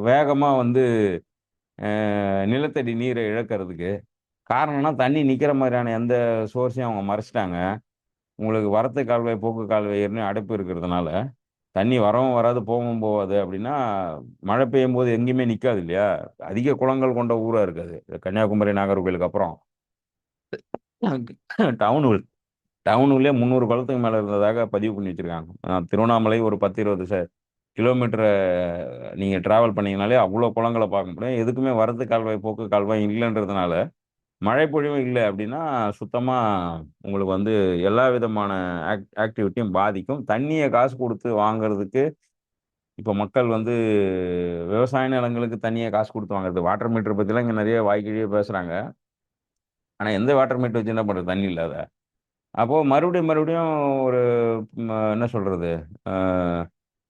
வேகமா வந்து நிலத்தடி நீரை இழக்கிறதுக்கு. காரணம்னா தண்ணி நிக்கிற மாரியான எந்த சோர்ஸையும் அவங்க மறைச்சுட்டாங்க. உங்களுக்கு வரத்து கால்வாய், போக்கு கால்வாய் ஏற்கனவே அடைப்பு இருக்கிறதுனால தண்ணி வரவும் வராது, போகவும் போவாது அப்படின்னா, மழை பெய்யும்போது எங்கேயுமே நிக்காது இல்லையா? அதிக குளங்கள் கொண்ட ஊரா இருக்கு அது. கன்னியாகுமரி, நாகர்கோயிலுக்கு அப்புறம். டவுனு டவுனுக்குள்ளயே 300 குளத்துக்கு மேல இருந்ததாக பதிவு பண்ணி வச்சிருக்காங்க. திருவண்ணாமலை ஒரு 10, 20 கிலோமீட்டர நீங்க டிராவல் பண்ணீங்கனாலே அவ்ளோ குளங்கள பார்க்க முடியும். எதுக்குமே வரத்து கால்வாய், போக்கு கால்வாய் இல்லன்றதுனால, மழை பொழிவும் இல்ல அப்படின்னா, சுத்தமா உங்களுக்கு வந்து எல்லா விதமான ஆக்டிவிட்டியும் பாதிக்கும். தண்ணிய காசு குடுத்து வாங்குறதுக்கு இப்ப மக்கள் வந்து விவசாய நிலங்களுக்கு தனியா காசு குடுத்து வாங்குறது. வாட்டர் மீட்டர் பத்திலாம் இங்க நெறைய வாய்க்கிழிய பேசுறாங்க. ஆனா எந்த வாட்டர் மீட்டர் வச்சு என்ன பண்றது? தண்ணி இல்லாத. அப்போ மறுபடியும் ஒரு என்ன சொல்றது? அ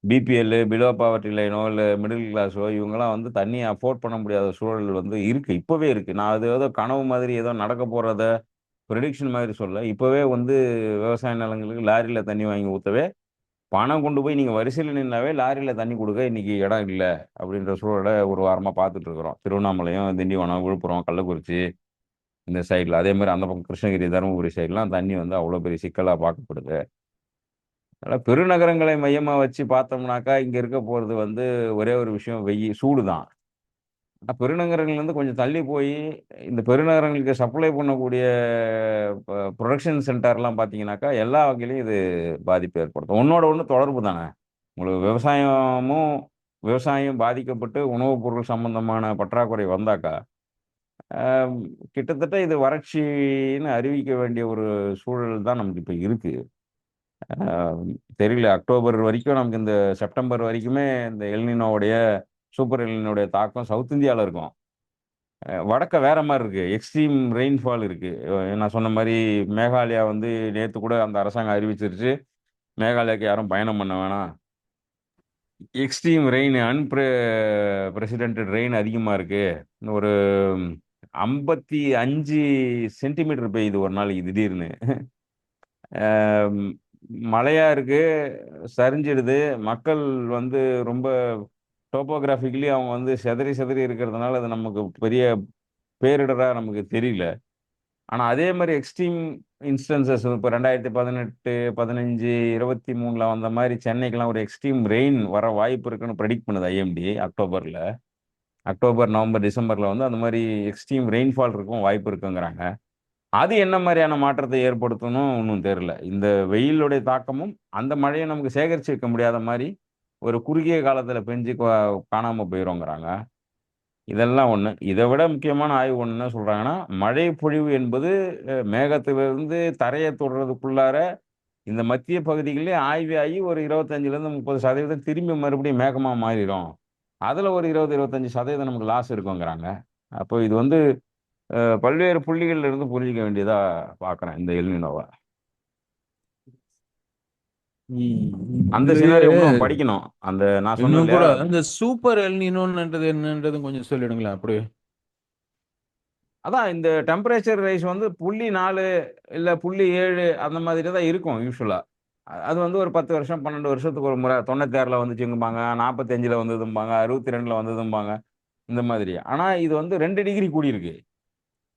பிபிஎல், பிலோ பாவர்ட்டி லைனோ, இல்ல மிடில் கிளாஸோ இவங்கலாம் வந்து தண்ணிய அஃபோர்ட் பண்ண முடியாத சூழல் வந்து இருக்கு. இப்பவே இருக்கு. நான் அது ஏதோ கனவு மாதிரி ஏதோ நடக்க போறத பிரெடிக்ஷன் மாதிரி சொல்லல. இப்பவே வந்து விவசாய நிலங்களுக்கு லாரில தண்ணி வாங்கி ஊத்தவே பணம் கொண்டு போய் நீங்க வரிசையில நின்னாவே லாரியில தண்ணி குடுக்க இன்னைக்கு இடம் இல்ல. அப்படின்ற சூழல ஒரு வாரமா பார்த்துட்டு இருக்கிறோம். திருவண்ணாமலையும், திண்டிவனம், விழுப்புரம், கள்ளக்குறிச்சி இந்த சைடுல. அதே மாரி அந்த பக்கம் கிருஷ்ணகிரி, தருமபுரி சைடுலாம் தண்ணி வந்து அவ்வளோ பெரிய சிக்கலா பார்க்கப்படுது. அதனால பெருநகரங்களை மையமா வச்சு பார்த்தோம்னாக்கா, இங்க இருக்க போறது வந்து ஒரே ஒரு விஷயம் சூடு தான். ஆனா பெருநகரங்கள்லேருந்து கொஞ்சம் தள்ளி போயி, இந்த பெருநகரங்களுக்கு சப்ளை பண்ணக்கூடிய புரொடக்ஷன் சென்டர்லாம் பார்த்தீங்கன்னாக்கா, எல்லா வகையிலயும் இது பாதிப்பு ஏற்படுத்தும். ஒண்ணோட ஒண்ணு தொடர்பு தானே. உங்களுக்கு விவசாயம் பாதிக்கப்பட்டு உணவுப் பொருள் சம்பந்தமான பற்றாக்குறை வந்தாக்கா, அ கிட்டத்தட்ட இது வறட்சின்னு அறிவிக்க வேண்டிய ஒரு சூழல் தான் நமக்கு இப்ப இருக்கு. அ தெரியல அக்டோபர் வரைக்கும் நமக்கு இந்த செப்டம்பர் வரைக்குமே இந்த எல்னினோவுடைய சூப்பர் எல்னினோவுடைய தாக்கம் சவுத் இந்தியால இருக்கும். வடக்க வேற மாரி இருக்கு. எக்ஸ்ட்ரீம் ரெயின்ஃபால் இருக்கு. நான் சொன்ன மாரி மேகாலயா வந்து நேத்து கூட அந்த அரசாங்கம் அறிவிச்சிருச்சு. மேகாலயாக்கு யாரும் பயணம் பண்ண வேணாம். எக்ஸ்ட்ரீம் ரெயின் பிரசிடென்டட் ரெயின் அதிகமா இருக்கு. ஒரு 55 சென்டிமீட்டர் பெய்யுது ஒரு நாளைக்கு திடீர்னு. ஆம், மழையா இருக்கு, சரிஞ்சிடுது. மக்கள் வந்து ரொம்ப டோப்போகிராஃபிக்கலி அவங்க வந்து சிதறி சிதறி இருக்கிறதுனால அது நமக்கு பெரிய பேரிடரா நமக்கு தெரியல. ஆனா அதே மாதிரி எக்ஸ்ட்ரீம் இன்ஸ்டன்சஸ் இப்போ 2018, 15, 23ல வந்த மாதிரி சென்னைக்கெல்லாம் ஒரு எக்ஸ்ட்ரீம் ரெயின் வர வாய்ப்பு இருக்குன்னு ப்ரெடிக்ட் பண்ணுது ஐஎம்டி. அக்டோபர்ல, அக்டோபர், நவம்பர், டிசம்பர்ல வந்து அந்த மாதிரி எக்ஸ்ட்ரீம் ரெயின்ஃபால் இருக்கும் வாய்ப்பு இருக்குங்கிறாங்க. அது என்ன மாதிரியான மாற்றத்தை ஏற்படுத்தணும் ஒன்றும் தெரியல. இந்த வெயிலுடைய தாக்கமும் அந்த மழையை நமக்கு சேகரிச்சு வைக்க முடியாத மாதிரி ஒரு குறுகிய காலத்துல பெஞ்சு காணாம போயிருங்கிறாங்க. இதெல்லாம் ஒண்ணு. இதை விட முக்கியமான ஆய்வு ஒண்ணு என்ன சொல்றாங்கன்னா, மழை பொழிவு என்பது மேகத்திலிருந்து தரையை தொடுறதுக்குள்ளார இந்த மத்திய பகுதிகளிலே ஆய்வு ஆகி ஒரு 25லேருந்து 30% திரும்பி மறுபடியும் மேகமா மாறிடும். அதுல ஒரு 20, 25% நமக்கு லாஸ் இருக்குங்கிறாங்க. அப்போ இது வந்து பல்வேறு புள்ளிகள்ல இருந்து புரிஞ்சுக்க வேண்டியதா பார்க்கிறேன் இந்த எல்னினோவ. அந்த இதுலயே சினாரியோ இன்னும் படிக்கணும். அந்த நான் சொன்னேன் இன்னும் இல்லையா? கூட அந்த சூப்பர் எல்னினோன்றது என்னன்றது கொஞ்சம் சொல்லிடுங்களேன் அப்படியே. அதான் இந்த டெம்பரேச்சர் ரைஸ் வந்து 0.4 இல்ல 0.7 அந்த மாதிரி தான் இருக்கும் யூசுவலா. அது வந்து ஒரு 10 வருஷம், 12 வருஷத்துக்கு ஒரு முறை 96ல வந்துச்சுங்கும்பாங்க, 45ல வந்ததும்பாங்க, 62ல வந்ததும்பாங்க, இந்த மாதிரி. ஆனா இது வந்து 2 டிகிரி கூடியிருக்கு.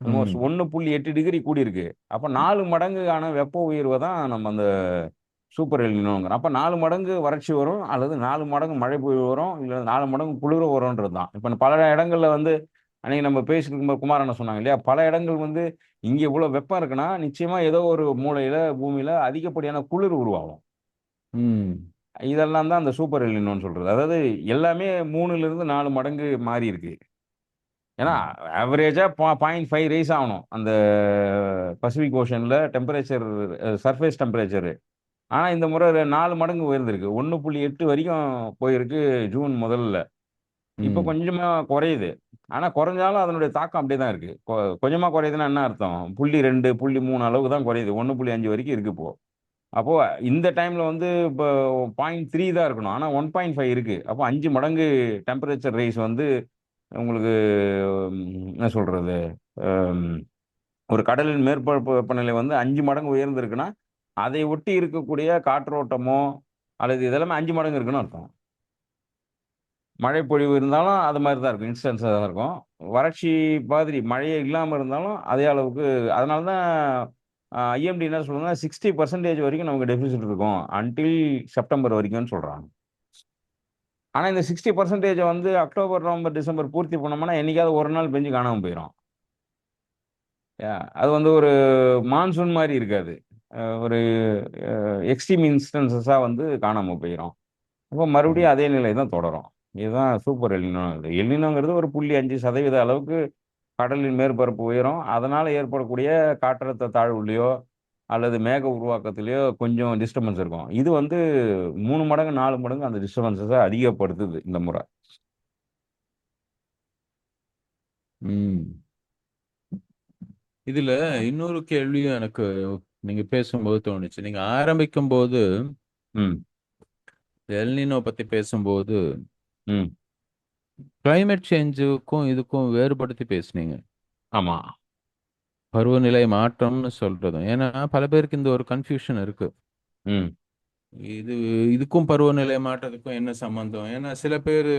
ஆல்மோஸ்ட் ம் 1.8 டிகிரி கூடியிருக்கு. அப்ப 4 மடங்குக்கான வெப்ப உயர்வ தான் நம்ம அந்த சூப்பர் எல்னினோங்கிறோம். அப்ப 4 மடங்கு வறட்சி வரும், அல்லது 4 மடங்கு மழை பொழிவு வரும், இல்ல 4 மடங்கு குளிர் வரும்ன்றது தான். இப்ப பல இடங்கள்ல வந்து அன்னைக்கு நம்ம பேசிட்டு இருக்கும்போது குமார் அண்ணன் சொன்னாங்க இல்லையா? பல இடங்கள் வந்து இங்க இவ்வளவு வெப்பம் இருக்குன்னா, நிச்சயமா ஏதோ ஒரு மூலையில பூமியில அதிகப்படியான குளிர் உருவாகும். ம் இதெல்லாம் தான் அந்த சூப்பர் எல்னினோன்னு சொல்றது. அதாவது எல்லாமே 3லிருந்து 4 மடங்கு மாறியிருக்கு. ஏன்னா ம் ஆவரேஜா 0.5 ரைஸ் ஆகணும். அந்த பசிபிக் ஓஷன்ல டெம்பரேச்சர் சர்ஃபேஸ் டெம்பரேச்சர். ஆனா இந்த முறை 4 மடங்கு உயர்ந்திருக்கு. 1.8 வரைக்கும் போயிருக்கு ஜூன் முதல்ல. இப்ப ம் கொஞ்சமா குறையுது. ஆனா குறைஞ்சாலும் அதனுடைய தாக்கம் அப்படியே தான் இருக்கு. கொஞ்சமா குறையுதுன்னா என்ன அர்த்தம்? 0.2, 0.3 அளவுக்கு தான் குறையுது. 1.5 வரைக்கும் இருக்கு இப்போ. அப்போ இந்த டைம்ல வந்து இப்போ 0.3 தான் இருக்கணும். ஆனா 1.5 இருக்கு. அப்போ 5 மடங்கு டெம்பரேச்சர் ரைஸ் வந்து உங்களுக்கு என்ன சொல்றது? அம் ஒரு கடலின் மேற்பரப்பு வெப்பநிலை வந்து 5 மடங்கு உயர்ந்திருக்குன்னா, அதை ஒட்டி இருக்கக்கூடிய காற்றோட்டமோ, அல்லது இதெல்லாமே 5 மடங்கு இருக்குன்னு அர்த்தம். மழை பொழிவு இருந்தாலும் அது மாரி தான் இருக்கும். இன்ஸ்டன்ஸா தான் இருக்கும். வறட்சி மாதிரி மழையே இல்லாம இருந்தாலும் அதே அளவுக்கு அதனால தான் ஐஎம்டி என்ன சொல்றாங்கன்னா, 60% வரைக்கும் நமக்கு டெபிசிட் இருக்கும். அன்டில் செப்டம்பர் வரைக்கும்னு சொல்றாங்க. ஆனா இந்த 60% வந்து அக்டோபர், நவம்பர், டிசம்பர் பூர்த்தி பண்ணோம்னா, என்னைக்காவது ஒரு நாள் பெஞ்சு காணாம போயிரும். அது வந்து ஒரு மான்சூன் மாரி இருக்காது. ஒரு எக்ஸ்ட்ரீம் இன்ஸ்டன்ஸஸா வந்து காணாம போயிரும். அப்போ ம் மறுபடியும் அதே நிலை தான் தொடரும். இதுதான் சூப்பர் எல்னினோங்கிறது. எல்னினோங்கிறது ஒரு 0.5% அளவுக்கு கடலின் மேற்பரப்பு உயரம். அதனால ஏற்படக்கூடிய காற்றழுத்த தாழ்வுலயோ, அல்லது மேக உருவாக்கத்திலயோ கொஞ்சம் டிஸ்டர்பன்ஸ் இருக்கும். இது வந்து 3 மடங்கு, 4 மடங்கு அந்த டிஸ்டர்பன்ஸஸ அதிகப்படுத்துது இந்த முறை. ம் இதுல இன்னொரு கேள்வியும் எனக்கு நீங்க பேசும்போது தோணுச்சு. நீங்க ஆரம்பிக்கும் போது ம், எல்னினோ பத்தி பேசும்போது ம். கிளைமேட் சேஞ்சுக்கும் இதுக்கும் வேறுபடுத்தி பேசுனீங்க. ஆமா. பருவநிலை மாற்றம்னு சொல்றதும். ஏன்னா பல பேருக்கு இந்த ஒரு கன்ஃபியூஷன் இருக்கு. ம், இது இதுக்கும் பருவநிலை மாற்றத்துக்கும் என்ன சம்பந்தம்? ஏன்னா சில பேர்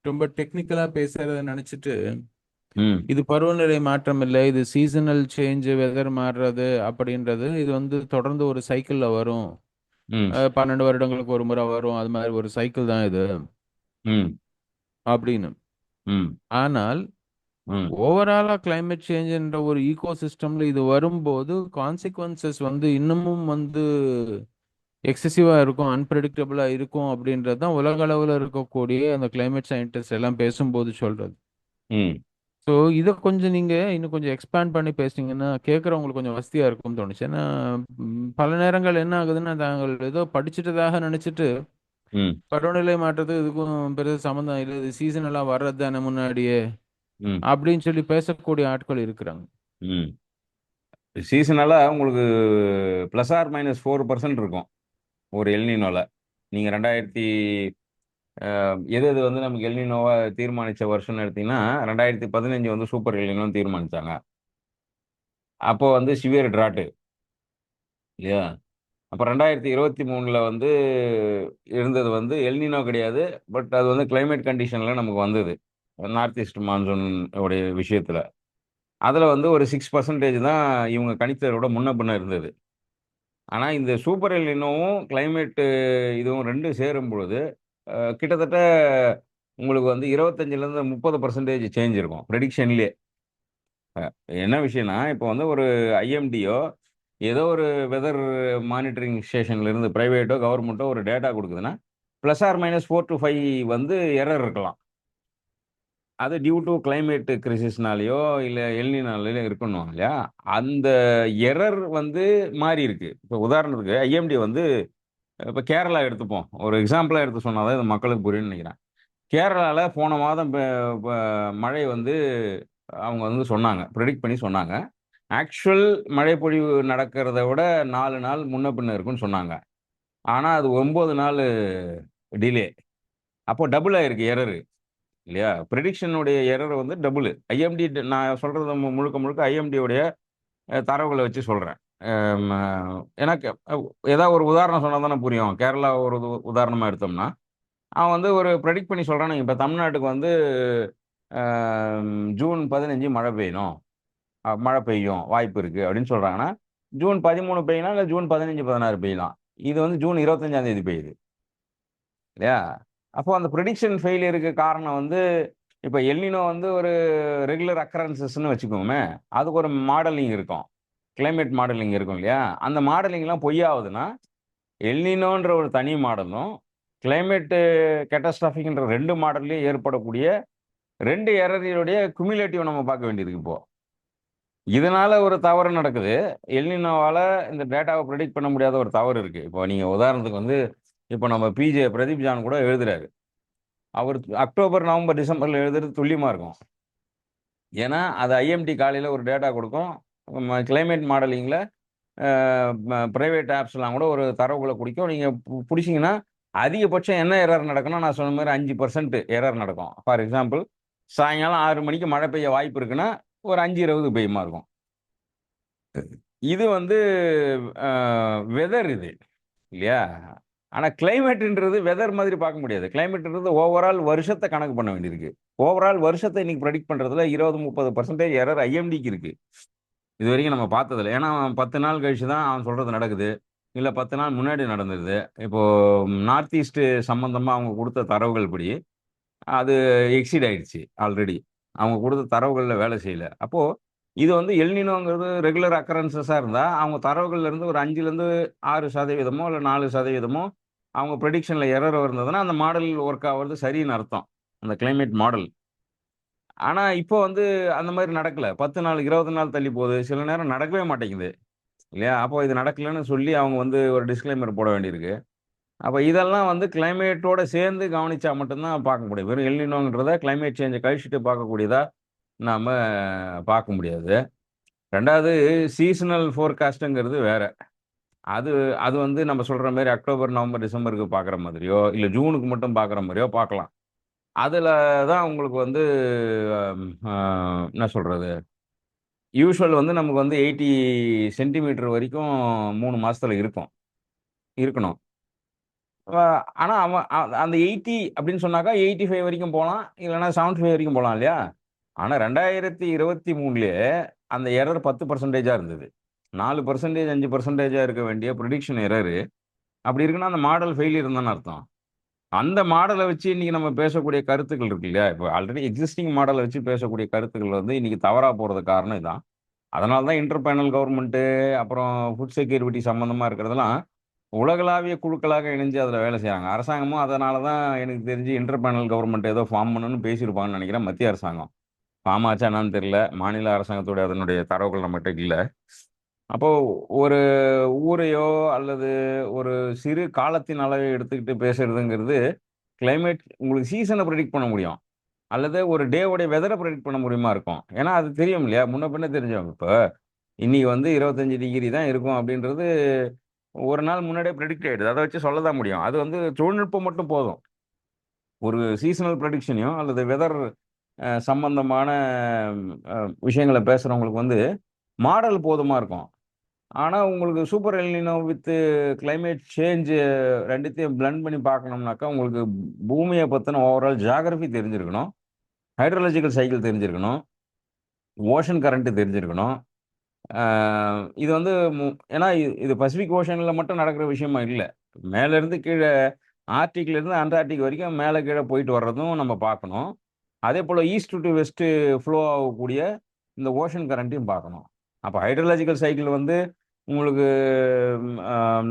ரொம்ப டெக்னிக்கலா பேசுறத நினைச்சிட்டு ம், இது பருவநிலை மாற்றம் இல்லை, இது சீசனல் சேஞ்ச், வெதர் மாறுறது அப்படின்றது, இது வந்து தொடர்ந்து ஒரு சைக்கிள்ல வரும். ம், 12 வருடங்களுக்கு ஒரு முறை வரும், அது மாதிரி ஒரு சைக்கிள் தான் இது ம், அப்படின்னு. ம், ஆனால் ம், ஓவராலா கிளைமேட் சேஞ்ச்ன்ற ஒரு ஈகோ சிஸ்டம்ல இது வரும்போது கான்சிக்வன்சஸ் வந்து இன்னமும் வந்து எக்ஸசிவா இருக்கும், அன்பிரடிக்டபிளா இருக்கும் அப்படின்றது தான் உலக அளவில் இருக்கக்கூடிய அந்த கிளைமேட் சயின்டிஸ்ட் எல்லாம் பேசும்போது சொல்றது. ம். ஸோ இதை கொஞ்சம் நீங்க இன்னும் கொஞ்சம் எக்ஸ்பேண்ட் பண்ணி பேசுனீங்கன்னா கேட்குறவங்களுக்கு கொஞ்சம் வசதியா இருக்கும்னு தோணுச்சு. ஏன்னா பல நேரங்கள் என்ன ஆகுதுன்னா தாங்கள் ஏதோ படிச்சுட்டதாக நினைச்சிட்டு ம், பருவநிலை மாற்றத்துக்கு இதுக்கும் பெரிய சம்மந்தம் இல்லை, இது சீசனெல்லாம் வர்றது தானே முன்னாடியே ம், அப்படின்னு சொல்லி பேசக்கூடிய ஆட்கள் இருக்கிறாங்க. ம். சீசனலா உங்களுக்கு பிளஸ் ஆர் மைனஸ் 4% இருக்கும். ஒரு எல்னினோல. நீங்க 2000 எது எது வந்து நமக்கு எல்னினோவா தீர்மானிச்ச வருஷம்னு எடுத்தீங்கன்னா, 2015 வந்து சூப்பர் எல்னினோன்னு தீர்மானிச்சாங்க. அப்போ வந்து சிவியர் டிராட். இல்லையா? அப்ப 2023ல வந்து இருந்தது வந்து எல்னினோ கிடையாது. பட் அது வந்து கிளைமேட் கண்டிஷன்ல நமக்கு வந்தது. நார்த் ஈஸ்ட் மான்சூன் உடைய விஷயத்துல. அதுல வந்து ஒரு 6% தான் இவங்க கணித்தத விட முன்ன பின்ன இருந்தது. ஆனா இந்த சூப்பர் எல்னினோவும் கிளைமேட் இதுவும் 2ம் சேரும்பொழுது, கிட்டத்தட்ட உங்களுக்கு வந்து 25லேருந்து 30% சேஞ்ச் இருக்கும். பிரெடிக்ஷன்லயே. என்ன விஷயம்னா, இப்போ வந்து ஒரு ஐஎம்டியோ, ஏதோ ஒரு வெதர் மானிட்டரிங் ஸ்டேஷன்ல இருந்து பிரைவேட்டோ, கவர்ன்மென்ட்டோ ஒரு டேட்டா குடுக்குதுன்னா, பிளஸ் ஆர் மைனஸ் 4 டூ 5 வந்து எரர் இருக்கலாம். அது டியூ டூ கிளைமேட் கிரைசிஸ்னாலயோ, இல்ல எல்னினோலயோ இருக்கணும் இல்லையா? அந்த எரர் வந்து மாறியிருக்கு. இப்போ உதாரணத்துக்கு ஐஎம்டி வந்து இப்ப கேரளா எடுத்துப்போம். ஒரு எக்ஸாம்பிளா எடுத்து சொன்னா தான் இது மக்களுக்கு புரியும்னு நெனைக்கிறேன். கேரளால போன மாதம் ப மழை வந்து அவங்க வந்து சொன்னாங்க. பிரெடிக்ட் பண்ணி சொன்னாங்க. ஆக்சுவல் மழைப்பொழிவு நடக்கிறத விட 4 நாள் முன்ன பின்ன இருக்குன்னு சொன்னாங்க. ஆனா அது 9 நாளு டிலே. அப்போ டபுள் ஆயிருக்கு எரரு இல்லையா? பிரெடிக்ஷன் உடைய எரர் வந்து டபுள். ஐஎம்டி நான் சொல்றது முழுக்க முழுக்க ஐஎம்டி உடைய தரவுகள வச்சு சொல்றேன். ம எனக்கு ஏதாவது ஒரு உதாரணம் சொன்னா தானே புரியும். கேரளா ஒரு உதாரணமா எடுத்தோம்னா, அவன் வந்து ஒரு பிரெடிக்ட் பண்ணி சொல்றான்னு இப்ப தமிழ்நாட்டுக்கு வந்து அ ஜூன் 15 மழை பெய்யணும். மழை பெய்யும் வாய்ப்பு இருக்கு அப்படின்னு சொல்றாங்கன்னா, ஜூன் 13 பெய்யலாம், இல்ல ஜூன் 15, 16 பெய்யலாம். இது வந்து ஜூன் 25ஆம் தேதி பெய்யுது. இல்லையா? அப்போ அந்த பிரெடிக்ஷன் ஃபெயிலியருக்கு காரணம் வந்து இப்ப எல்னினோ வந்து ஒரு ரெகுலர் அக்கரன்சஸ்ன்னு வச்சுக்குவோமே, அதுக்கு ஒரு மாடலிங் இருக்கும். கிளைமேட் மாடலிங் இருக்கும் இல்லையா? அந்த மாடலிங்லாம் பொய்யாவுதுன்னா, எல்னினோன்ற ஒரு தனி மாடலும், கிளைமேட் கேட்டாஸ்ட்ராஃபிக்ன்ற 2 மாடல்லயும் ஏற்படக்கூடிய 2 எரரினுடைய குமுலேட்டிவ் நம்ம பார்க்க வேண்டியது இப்போ. இதனால ஒரு தவறு நடக்குது. எல்னினோவால இந்த டேட்டாவ பிரெடிக்ட் பண்ண முடியாத ஒரு தவறு இருக்கு. இப்போ நீங்க உதாரணத்துக்கு வந்து, இப்ப நம்ம பிரதீப் ஜான் கூட எழுதுறாரு. அவரு அக்டோபர், நவம்பர், டிசம்பர்ல எழுதுறது துல்லியமா இருக்கும். ஏன்னா, அது ஐஎம்டி காலையில ஒரு டேட்டா குடுக்கும். கிளைமேட் மாடலிங்ல அ பிரைவேட் ஆப்ஸ்லாம் கூட ஒரு தரவுகள குடிக்கும். நீங்க புடிச்சீங்கன்னா, அதிகபட்சம் என்ன எரர் நடக்கும்னா, நான் சொன்ன மாரி 5% எரர் நடக்கும். ஃபார் எக்ஸாம்பிள் சாயங்காலம் 6 மணிக்கு மழை பெய்ய வாய்ப்பு இருக்குன்னா, ஒரு 5:20 பெய்யுமா இருக்கும். இது வந்து அ வெதர் இது இல்லையா? ஆனா கிளைமேட்ன்றது வெதர் மாதிரி பார்க்க முடியாது. கிளைமேட்ன்றது ஓவரால் வருஷத்த கணக்கு பண்ண வேண்டியிருக்கு. ஓவரால் வருஷத்த இன்னைக்கு பிரெடிக்ட் பண்றதுல 20, 30% எரர் ஐஎம்டிக்கு இருக்கு. இதுவரைக்கும் நம்ம பார்த்ததில்ல. ஏன்னா, அவன் 10 நாள் கழிச்சு தான் அவன் சொல்றது நடக்குது. இல்ல 10 நாள் முன்னாடி நடந்துருது. இப்போ நார்த் ஈஸ்ட் சம்பந்தமா அவங்க குடுத்த தரவுகள் படி, அது எக்ஸீட் ஆயிடுச்சு ஆல்ரெடி. அவங்க குடுத்த தரவுகள்ல வேலை செய்யல. அப்போ இது வந்து எல்னினோங்கிறது ரெகுலர் அக்கரன்ஸஸா இருந்தா, அவங்க தரவுகள்ல இருந்து ஒரு 5லேருந்து 6% இல்ல 4% அவங்க பிரெடிக்ஷன்ல எரர் இருந்ததுன்னா, அந்த மாடல் ஒர்க் ஆவுறது சரின்னு அர்த்தம். அந்த கிளைமேட் மாடல். ஆனா, இப்போ வந்து அந்த மாரி நடக்கல. 10 நாள், 20 நாள் தள்ளி போகுது. சில நேரம் நடக்கவே மாட்டேங்குது. இல்லையா? அப்போ இது நடக்கலன்னு சொல்லி அவங்க வந்து ஒரு டிஸ்க்ளைமர் போட வேண்டியிருக்கு. அப்ப இதெல்லாம் வந்து கிளைமேட்டோட சேர்ந்து கவனிச்சா மட்டும் தான் பார்க்க முடியும். வெறும் எல்னினோங்கிறத கிளைமேட் சேஞ்ச கழிச்சுட்டு பார்க்கக்கூடியதா நாம பார்க்க முடியாது. 2வது சீசனல் ஃபோர்காஸ்ட்ங்கிறது வேற. அது அது வந்து நம்ம சொல்ற மாரி அக்டோபர், நவம்பர், டிசம்பருக்கு பார்க்குற மாதிரியோ, இல்ல ஜூனுக்கு மட்டும் பார்க்குற மாரியோ பார்க்கலாம். அதுல தான் உங்களுக்கு வந்து அ என்ன சொல்றது? யூசுவல் வந்து நமக்கு வந்து 80 சென்டிமீட்டர் வரைக்கும் 3 மாசத்துல இருக்கும். இருக்கணும். அ ஆனா அவன் அந்த 80 அப்படின்னு சொன்னாக்கா 85 வரைக்கும் போலாம். இல்லன்னா 75 வரைக்கும் போலாம் இல்லையா? ஆனா 2023லயே அந்த எரர் 10%ஆ இருந்தது. 4% 5%ஆ இருக்க வேண்டிய பிரெடிக்ஷன் எரர் அப்படி இருக்குன்னா, அந்த மாடல் ஃபெயிலியர்ன்னு தானே அர்த்தம். அந்த மாடல வச்சு இன்னைக்கு நம்ம பேசக்கூடிய கருத்துக்கள் இருக்கு இல்லையா? இப்ப ஆல்ரெடி எக்ஸிஸ்டிங் மாடல வச்சு பேசக்கூடிய கருத்துக்கள் வந்து இன்னைக்கு தவறா போறதுக்கு காரணம் இதான். அதனால தான் இன்டர் பேனல் கவர்ன்மென்ட் அப்புறம் ஃபுட் செக்யூரிட்டி சம்மந்தமா இருக்கிறதெல்லாம், உலகளாவிய குழுக்களாக இணைஞ்சு அதில வேலை செய்றாங்க. அரசாங்கமும் அதனால தான் எனக்கு தெரிஞ்சு இன்டர் பேனல் கவர்ன்மென்ட் ஏதோ ஃபார்ம் பண்ணணும்னு பேசியிருப்பாங்கன்னு நெனைக்கிறேன் மத்திய அரசாங்கம். ஃபார்ம் ஆச்சா என்னான்னு தெரியல. மாநில அரசாங்கத்தோட அதனுடைய தரவுகள் நம்மட்ட இல்ல. அப்போ ஒரு ஊரையோ அல்லது ஒரு சிறு காலத்தின் அளவை எடுத்துக்கிட்டு பேசுறதுங்கிறது, கிளைமேட் உங்களுக்கு சீசன பிரெடிக்ட் பண்ண முடியும். அல்லது ஒரு டேவோட வெதர பிரெடிக்ட் பண்ண முடியுமா இருக்கும். ஏன்னா, அது தெரியும் இல்லையா? முன்ன பின்ன தெரிஞ்சவங்க. இப்ப இன்னைக்கு வந்து 25 டிகிரி தான் இருக்கும் அப்படின்றது, ஒரு நாள் முன்னாடியே பிரெடிக்ட் ஆயிடுது. அத வச்சு சொல்ல தான் முடியும். அது வந்து தொழில்நுட்பம் மட்டும் போதும். ஒரு சீசனல் பிரெடிக்ஷனையும் அல்லது வெதர் சம்பந்தமான அ விஷயங்கள பேசுறவங்களுக்கு வந்து மாடல் போதுமா இருக்கும். ஆனால் உங்களுக்கு super El Niño with climate change ரெண்டுத்தையும் பிளண்ட் பண்ணி பார்க்கணும்னாக்கா உங்களுக்கு பூமியை பற்றின ஓவரால் ஜியாகிரபி தெரிஞ்சிருக்கணும், ஹைட்ரலாஜிக்கல் சைக்கிள் தெரிஞ்சிருக்கணும், ஓஷன் கரண்ட் தெரிஞ்சிருக்கணும். இது வந்து ஏன்னா இது பசிபிக் ஓஷனில் மட்டும் நடக்கிற விஷயமா இல்லை. மேலேருந்து கீழே ஆர்டிக்லேருந்து அண்டார்டிக் வரைக்கும் மேலே கீழே போயிட்டு வர்றதும் நம்ம பார்க்கணும். அதே போல் ஈஸ்ட் டு வெஸ்ட்டு ஃப்ளோ ஆகக்கூடிய இந்த ஓஷன் கரண்ட்டையும் பார்க்கணும். அப்போ ஹைட்ரலாஜிக்கல் சைக்கிள் வந்து உங்களுக்கு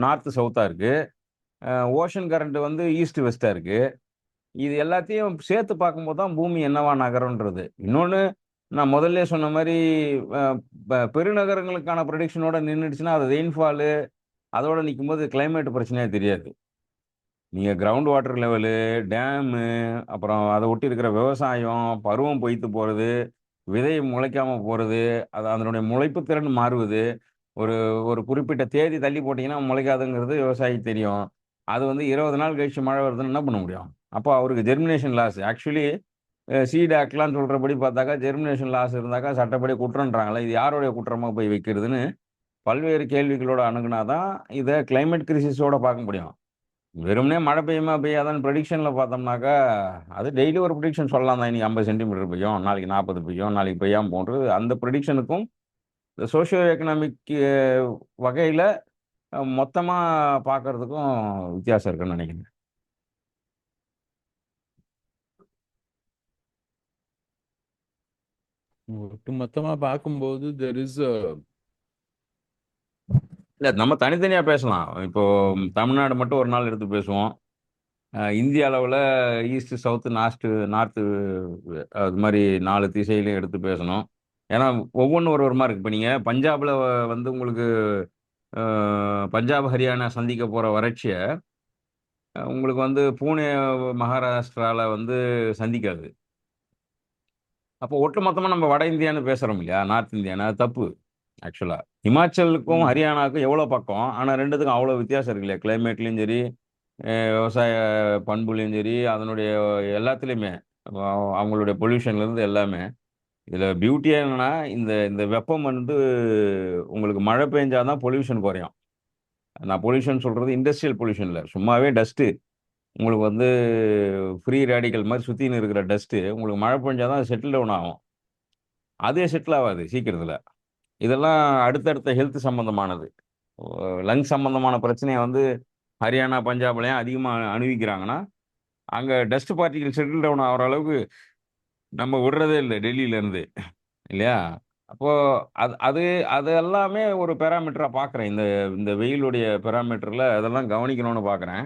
நார்த்து சவுத்தாக இருக்குது, ஓஷன் கரண்ட் வந்து ஈஸ்ட் வெஸ்ட்டாக இருக்குது. இது எல்லாத்தையும் சேர்த்து பார்க்கும்போது தான் பூமி என்னவா நகரம்ன்றது. இன்னொன்று, நான் முதல்ல சொன்ன மாதிரி பெருநகரங்களுக்கான ப்ரொடிக்ஷனோட நின்றுடுச்சுன்னா அது ரெயின்ஃபாலு அதோட நிற்கும்போது கிளைமேட் பிரச்சனையே தெரியாது. நீங்கள் கிரவுண்ட் வாட்டர் லெவலு, டேமு, அப்புறம் அதை ஒட்டி இருக்கிற விவசாயம், பருவம் பொய்த்து போகிறது, விதை முளைக்காம போகிறது, அது அதனுடைய முளைப்பு திறன் மாறுவது, ஒரு ஒரு குறிப்பிட்ட தேதி தள்ளி போட்டிங்கன்னா முளைக்காதுங்கிறது விவசாயிக்கு தெரியும். அது வந்து 20 நாள் கழிச்சு மழை வருதுன்னு என்ன பண்ண முடியும்? அப்போ அவருக்கு ஜெர்மினேஷன் லாஸ். ஆக்சுவலி சீட் ஆக்ட்லாம் சொல்கிறபடி பார்த்தாக்கா ஜெர்மினேஷன் லாஸ் இருந்தாக்கா சட்டப்படி குற்றம்ன்றாங்களே, இது யாருடைய குற்றமாக போய் வைக்கிறதுன்னு பல்வேறு கேள்விகளோட அணுகுனா தான் இதை கிளைமேட் கிரிசிஸோட பார்க்க முடியும். வெறுமனே மழை பெய்யுமா பெய்யாதான்னு ப்ரெடிக்ஷனில் பார்த்தோம்னாக்கா அது டெய்லி ஒரு ப்ரெடிக்ஷன் சொல்லலாம் தான். இன்னைக்கு 50 சென்டிமீட்டர் பெய்யும், நாளைக்கு 40 பெய்யும், நாளைக்கு பெய்யாமல் போன்றது. அந்த ப்ரெடிக்ஷனுக்கும் இந்த சோஷியோ எக்கனாமிக் வகையில் மொத்தமாக பார்க்கறதுக்கும் வித்தியாசம் இருக்குன்னு நினைக்கிறேன். ஒட்டு மொத்தமா பார்க்கும்போது தெர் இஸ் இல்லை, நம்ம தனித்தனியாக பேசலாம். இப்போ தமிழ்நாடு மட்டும் ஒரு நாள் எடுத்து பேசுவோம். இந்திய அளவில் ஈஸ்ட் சவுத்து நார்த்து அது மாதிரி 4 திசையிலையும் எடுத்து பேசணும். ஏன்னா ஒவ்வொன்றும் ஒரு ஒரு மாதிரி இருக்குது. இப்போ நீங்கள் பஞ்சாபில் வந்து உங்களுக்கு பஞ்சாப் ஹரியானா சந்திக்க போகிற வறட்சியை உங்களுக்கு வந்து பூனே மகாராஷ்டிராவில் வந்து சந்திக்காது. அப்போ ஒட்டுமொத்தமாக நம்ம வட இந்தியான்னு பேசுகிறோம் இல்லையா, நார்த் இந்தியான்னு, அது தப்பு. ஆக்சுவலாக ஹிமாச்சலுக்கும் ஹரியானாவுக்கும் எவ்வளோ பக்கம், ஆனால் ரெண்டுத்துக்கும் அவ்வளோ வித்தியாசம் இருக்கு இல்லையா, கிளைமேட்லேயும் சரி, விவசாய பண்புலையும் சரி, அதனுடைய எல்லாத்துலேயுமே, அவங்களுடைய பொல்யூஷன்லேருந்து எல்லாமே. இதில் பியூட்டியாக என்னென்னா இந்த இந்த வெப்பம் வந்து உங்களுக்கு மழை பெஞ்சாதான் பொல்யூஷன் குறையும். நான் பொல்யூஷன் சொல்கிறது இண்டஸ்ட்ரியல் பொல்யூஷன் இல்லை, சும்மாவே டஸ்ட்டு. உங்களுக்கு வந்து ஃப்ரீ ரேடிக்கல் மாதிரி சுற்றின்னு இருக்கிற டஸ்ட்டு உங்களுக்கு மழை பெஞ்சாதான் அது செட்டில் டவுன் ஆகும். அதே செட்டில் ஆகாது சீக்கிரத்தில். இதெல்லாம் அடுத்தடுத்த ஹெல்த் சம்மந்தமானது. லங் சம்மந்தமான பிரச்சனையை வந்து ஹரியானா பஞ்சாப்லையும் அதிகமாக அனுபவிக்கிறாங்கன்னா அங்கே டஸ்ட் பார்ட்டிகல் செட்டில் டவுன் ஆகிற அளவுக்கு நம்ம விடுறதே இல்லை டெல்லியிலேருந்து, இல்லையா? அப்போது அது அது அது எல்லாமே ஒரு பேராமீட்டராக பார்க்குறேன். இந்த இந்த வெயிலுடைய பேராமீட்டரில் அதெல்லாம் கவனிக்கணும்னு பார்க்குறேன்.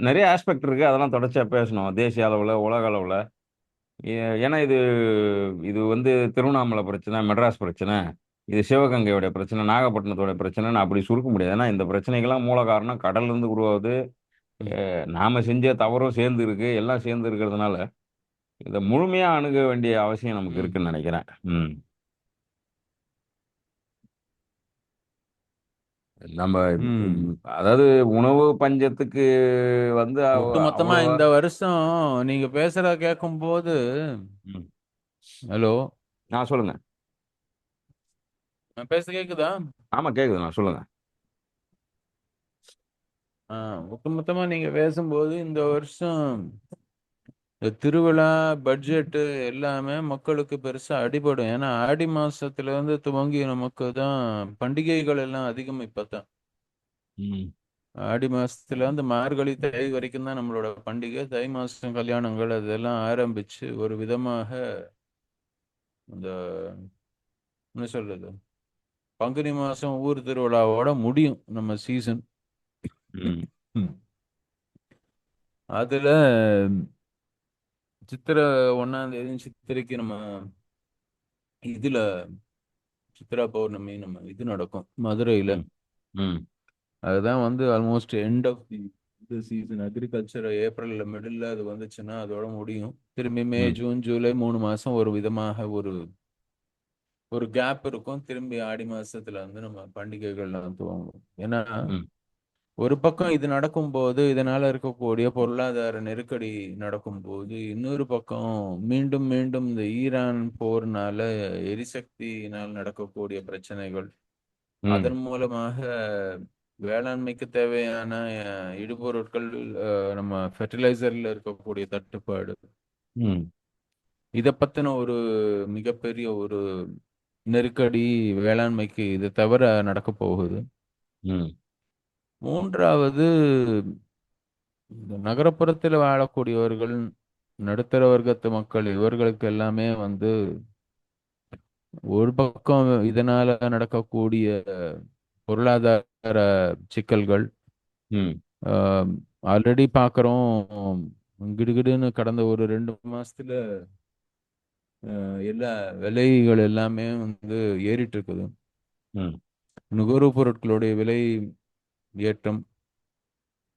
நிறைய ஆஸ்பெக்ட் இருக்குது, அதெல்லாம் தொடர்ச்சியாக பேசணும் தேசிய அளவில், உலக அளவில். ஏன்னா இது இது வந்து திருவண்ணாமலை பிரச்சனை, மெட்ராஸ் பிரச்சனை, இது சிவகங்கையோட பிரச்சனை, நாகப்பட்டினத்தோட பிரச்சனைன்னு அப்படி சுருக்க முடியாது. ஏன்னா இந்த பிரச்சனைகள்லாம் மூல காரணம் கடல்லேருந்து உருவாகுது. நாம் செஞ்ச தவறும் சேர்ந்து இருக்கு, எல்லாம் சேர்ந்து இருக்கிறதுனால இதை முழுமையாக அணுக வேண்டிய அவசியம் நமக்கு இருக்குன்னு நினைக்கிறேன். நம்ம அதாவது உணவு பஞ்சத்துக்கு வந்து ஒட்டுமொத்தமா அவ்வளவா. இந்த வருஷம் நீங்க பேசுறத கேட்கும்போது, ம். ஹலோ, சொல்லுங்க. நான் பேச கேக்குதா? ஆமா, கேக்குதுண்ணா, சொல்லுங்க. ஒட்டுமொத்தமா நீங்க பேசும்போது இந்த வருஷம் இந்த திருவிழா பட்ஜெட்டு எல்லாமே மக்களுக்கு பெருசா அடிபடும். ஏன்னா ஆடி மாசத்துல இருந்து துவங்கி நமக்கு தான் பண்டிகைகள் எல்லாம் அதிகம். இப்பதான் ம். ஆடி மாசத்துல இருந்து மார்கழி தை வரைக்கும் தான் நம்மளோட பண்டிகை. தை மாசம் கல்யாணங்கள் அதெல்லாம் ஆரம்பிச்சு ஒரு விதமாக இந்த என்ன சொல்றது, பங்குனி மாசம் ஊர் திருவிழாவோட முடியும் நம்ம சீசன். ம். அதுல சித்திரை 1ஆம் தேதி சித்திரைக்கு நம்ம இதுல சித்ரா பௌர்ணமி நம்ம இது நடக்கும் மதுரையில. ம். ம். அதுதான் வந்து almost end of the season. Agriculture ஏப்ரல்ல மிடில் அது வந்துச்சுன்னா அதோட முடியும். திரும்பி மே ம். ஜூன் ஜூலை 3 மாசம் ஒரு விதமாக ஒரு ஒரு கேப் இருக்கும். திரும்பி ஆடி மாசத்துல வந்து நம்ம பண்டிகைகள்லாம் துவங்கும். ஏன்னா ம். ஒரு பக்கம் இது நடக்கும்போது இதனால இருக்கக்கூடிய பொருளாதார நெருக்கடி நடக்கும்போது, இன்னொரு பக்கம் மீண்டும் மீண்டும் இந்த ஈரான் போர்னால எரிசக்தியினால் நடக்கக்கூடிய பிரச்சனைகள், ம் அதன் மூலமாக வேளாண்மைக்கு தேவையான இடுபொருட்கள், நம்ம ஃபெர்டிலைசர்ல இருக்கக்கூடிய தட்டுப்பாடு, ம் இதை பத்தின ஒரு மிகப்பெரிய ஒரு நெருக்கடி வேளாண்மைக்கு இது தவிர நடக்க போகுது. ம் மூன்றாவது, இந்த நகரப்புறத்தில் வாழக்கூடியவர்கள், நடுத்தர வர்க்கத்து மக்கள், இவர்களுக்கு எல்லாமே வந்து ஒரு பக்கம் இதனால நடக்கக்கூடிய பொருளாதார சிக்கல்கள், ம் ஆல்ரெடி பார்க்குறோம். கிடுகிடுன்னு கடந்த ஒரு 2 மாசத்துல எல்லா விலைகள் எல்லாமே வந்து ஏறிட்டு இருக்குது. ம் நுகர்வுப் பொருட்களுடைய விலை ஏற்றம்.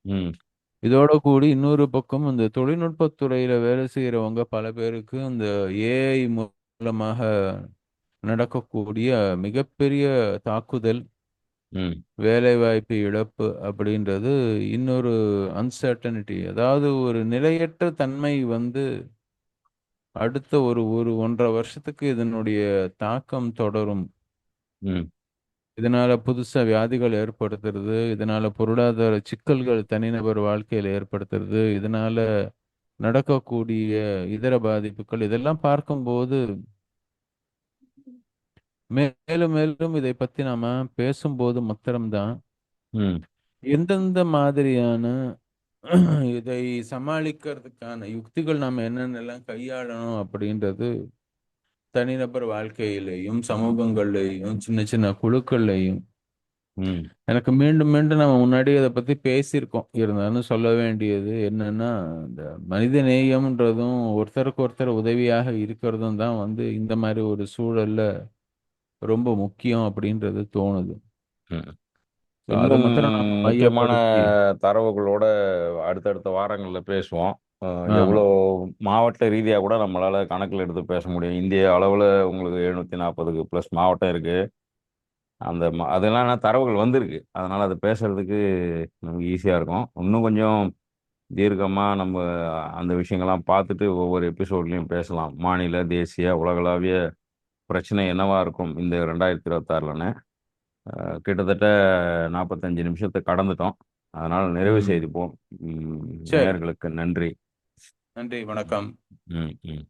ம் இதோட கூடி இன்னொரு பக்கம் இந்த தொழில்நுட்பத் துறையில வேலை செய்யறவங்க பல பேருக்கு இந்த ஏஐ மூலமாக நடக்கக்கூடிய மிகப்பெரிய தாக்குதல், ம் வேலைவாய்ப்பு இழப்பு அப்படின்றது இன்னொரு அன்சர்டனிட்டி, அதாவது ஒரு நிலையற்ற தன்மை வந்து அடுத்த ஒரு ஒரு 1.5 வருஷத்துக்கு இதனுடைய தாக்கம் தொடரும். ம் இதனால புதுசா வியாதிகள் ஏற்படுத்துறது, இதனால பொருளாதார சிக்கல்கள் தனிநபர் வாழ்க்கையில ஏற்படுத்துறது, இதனால நடக்கக்கூடிய இதர பாதிப்புகள், இதெல்லாம் பார்க்கும்போது மேலும் மேலும் இதை பத்தி நாம பேசும்போது மாத்திரம்தான் ம் எந்தெந்த மாதிரியான இதை சமாளிக்கிறதுக்கான யுக்திகள் நாம என்னென்னலாம் கையாளணும் அப்படின்றது தனிநபர் வாழ்க்கையிலையும் சமூகங்கள்லையும் சின்ன சின்ன குழுக்கள்லையும், ம் எனக்கு மீண்டும் மீண்டும் நம்ம முன்னாடி அதை பத்தி பேசியிருக்கோம், இருந்தாலும் சொல்ல வேண்டியது என்னன்னா, இந்த மனித நேயம்ன்றதும் ஒருத்தருக்கு ஒருத்தர் உதவியாக இருக்கிறதும் தான் வந்து இந்த மாதிரி ஒரு சூழல்ல ரொம்ப முக்கியம் அப்படின்றது தோணுது. ம். ஸோ அதை இன்னும் மாத்திரம் நம்ம முக்கியமான மையப்படுத்தி. தரவுகளோட அடுத்தடுத்த வாரங்களில் பேசுவோம். ஆமா. எவ்வளோ மாவட்ட ரீதியாக கூட நம்மளால் கணக்கில் எடுத்து பேச முடியும். இந்திய அளவில் உங்களுக்கு 740க்கு ப்ளஸ் மாவட்டம் இருக்குது. அந்த அதெல்லாம் தரவுகள் வந்திருக்கு. அதனால் அது பேசுறதுக்கு நமக்கு ஈஸியாக இருக்கும். இன்னும் கொஞ்சம் தீர்க்கமாக நம்ம அந்த விஷயங்கள்லாம் பார்த்துட்டு ஒவ்வொரு எபிசோட்லையும் பேசலாம். மாநில, தேசிய, உலகளாவிய பிரச்சனை என்னவா இருக்கும் இந்த 2026லன்னு. கிட்டத்தட்ட 45 நிமிஷத்தை கடந்துட்டோம். அதனால் நிறைவு ம். செய்துப்போம். சரி. நேயர்களுக்கு நன்றி. நன்றி, வணக்கம். ம் ம்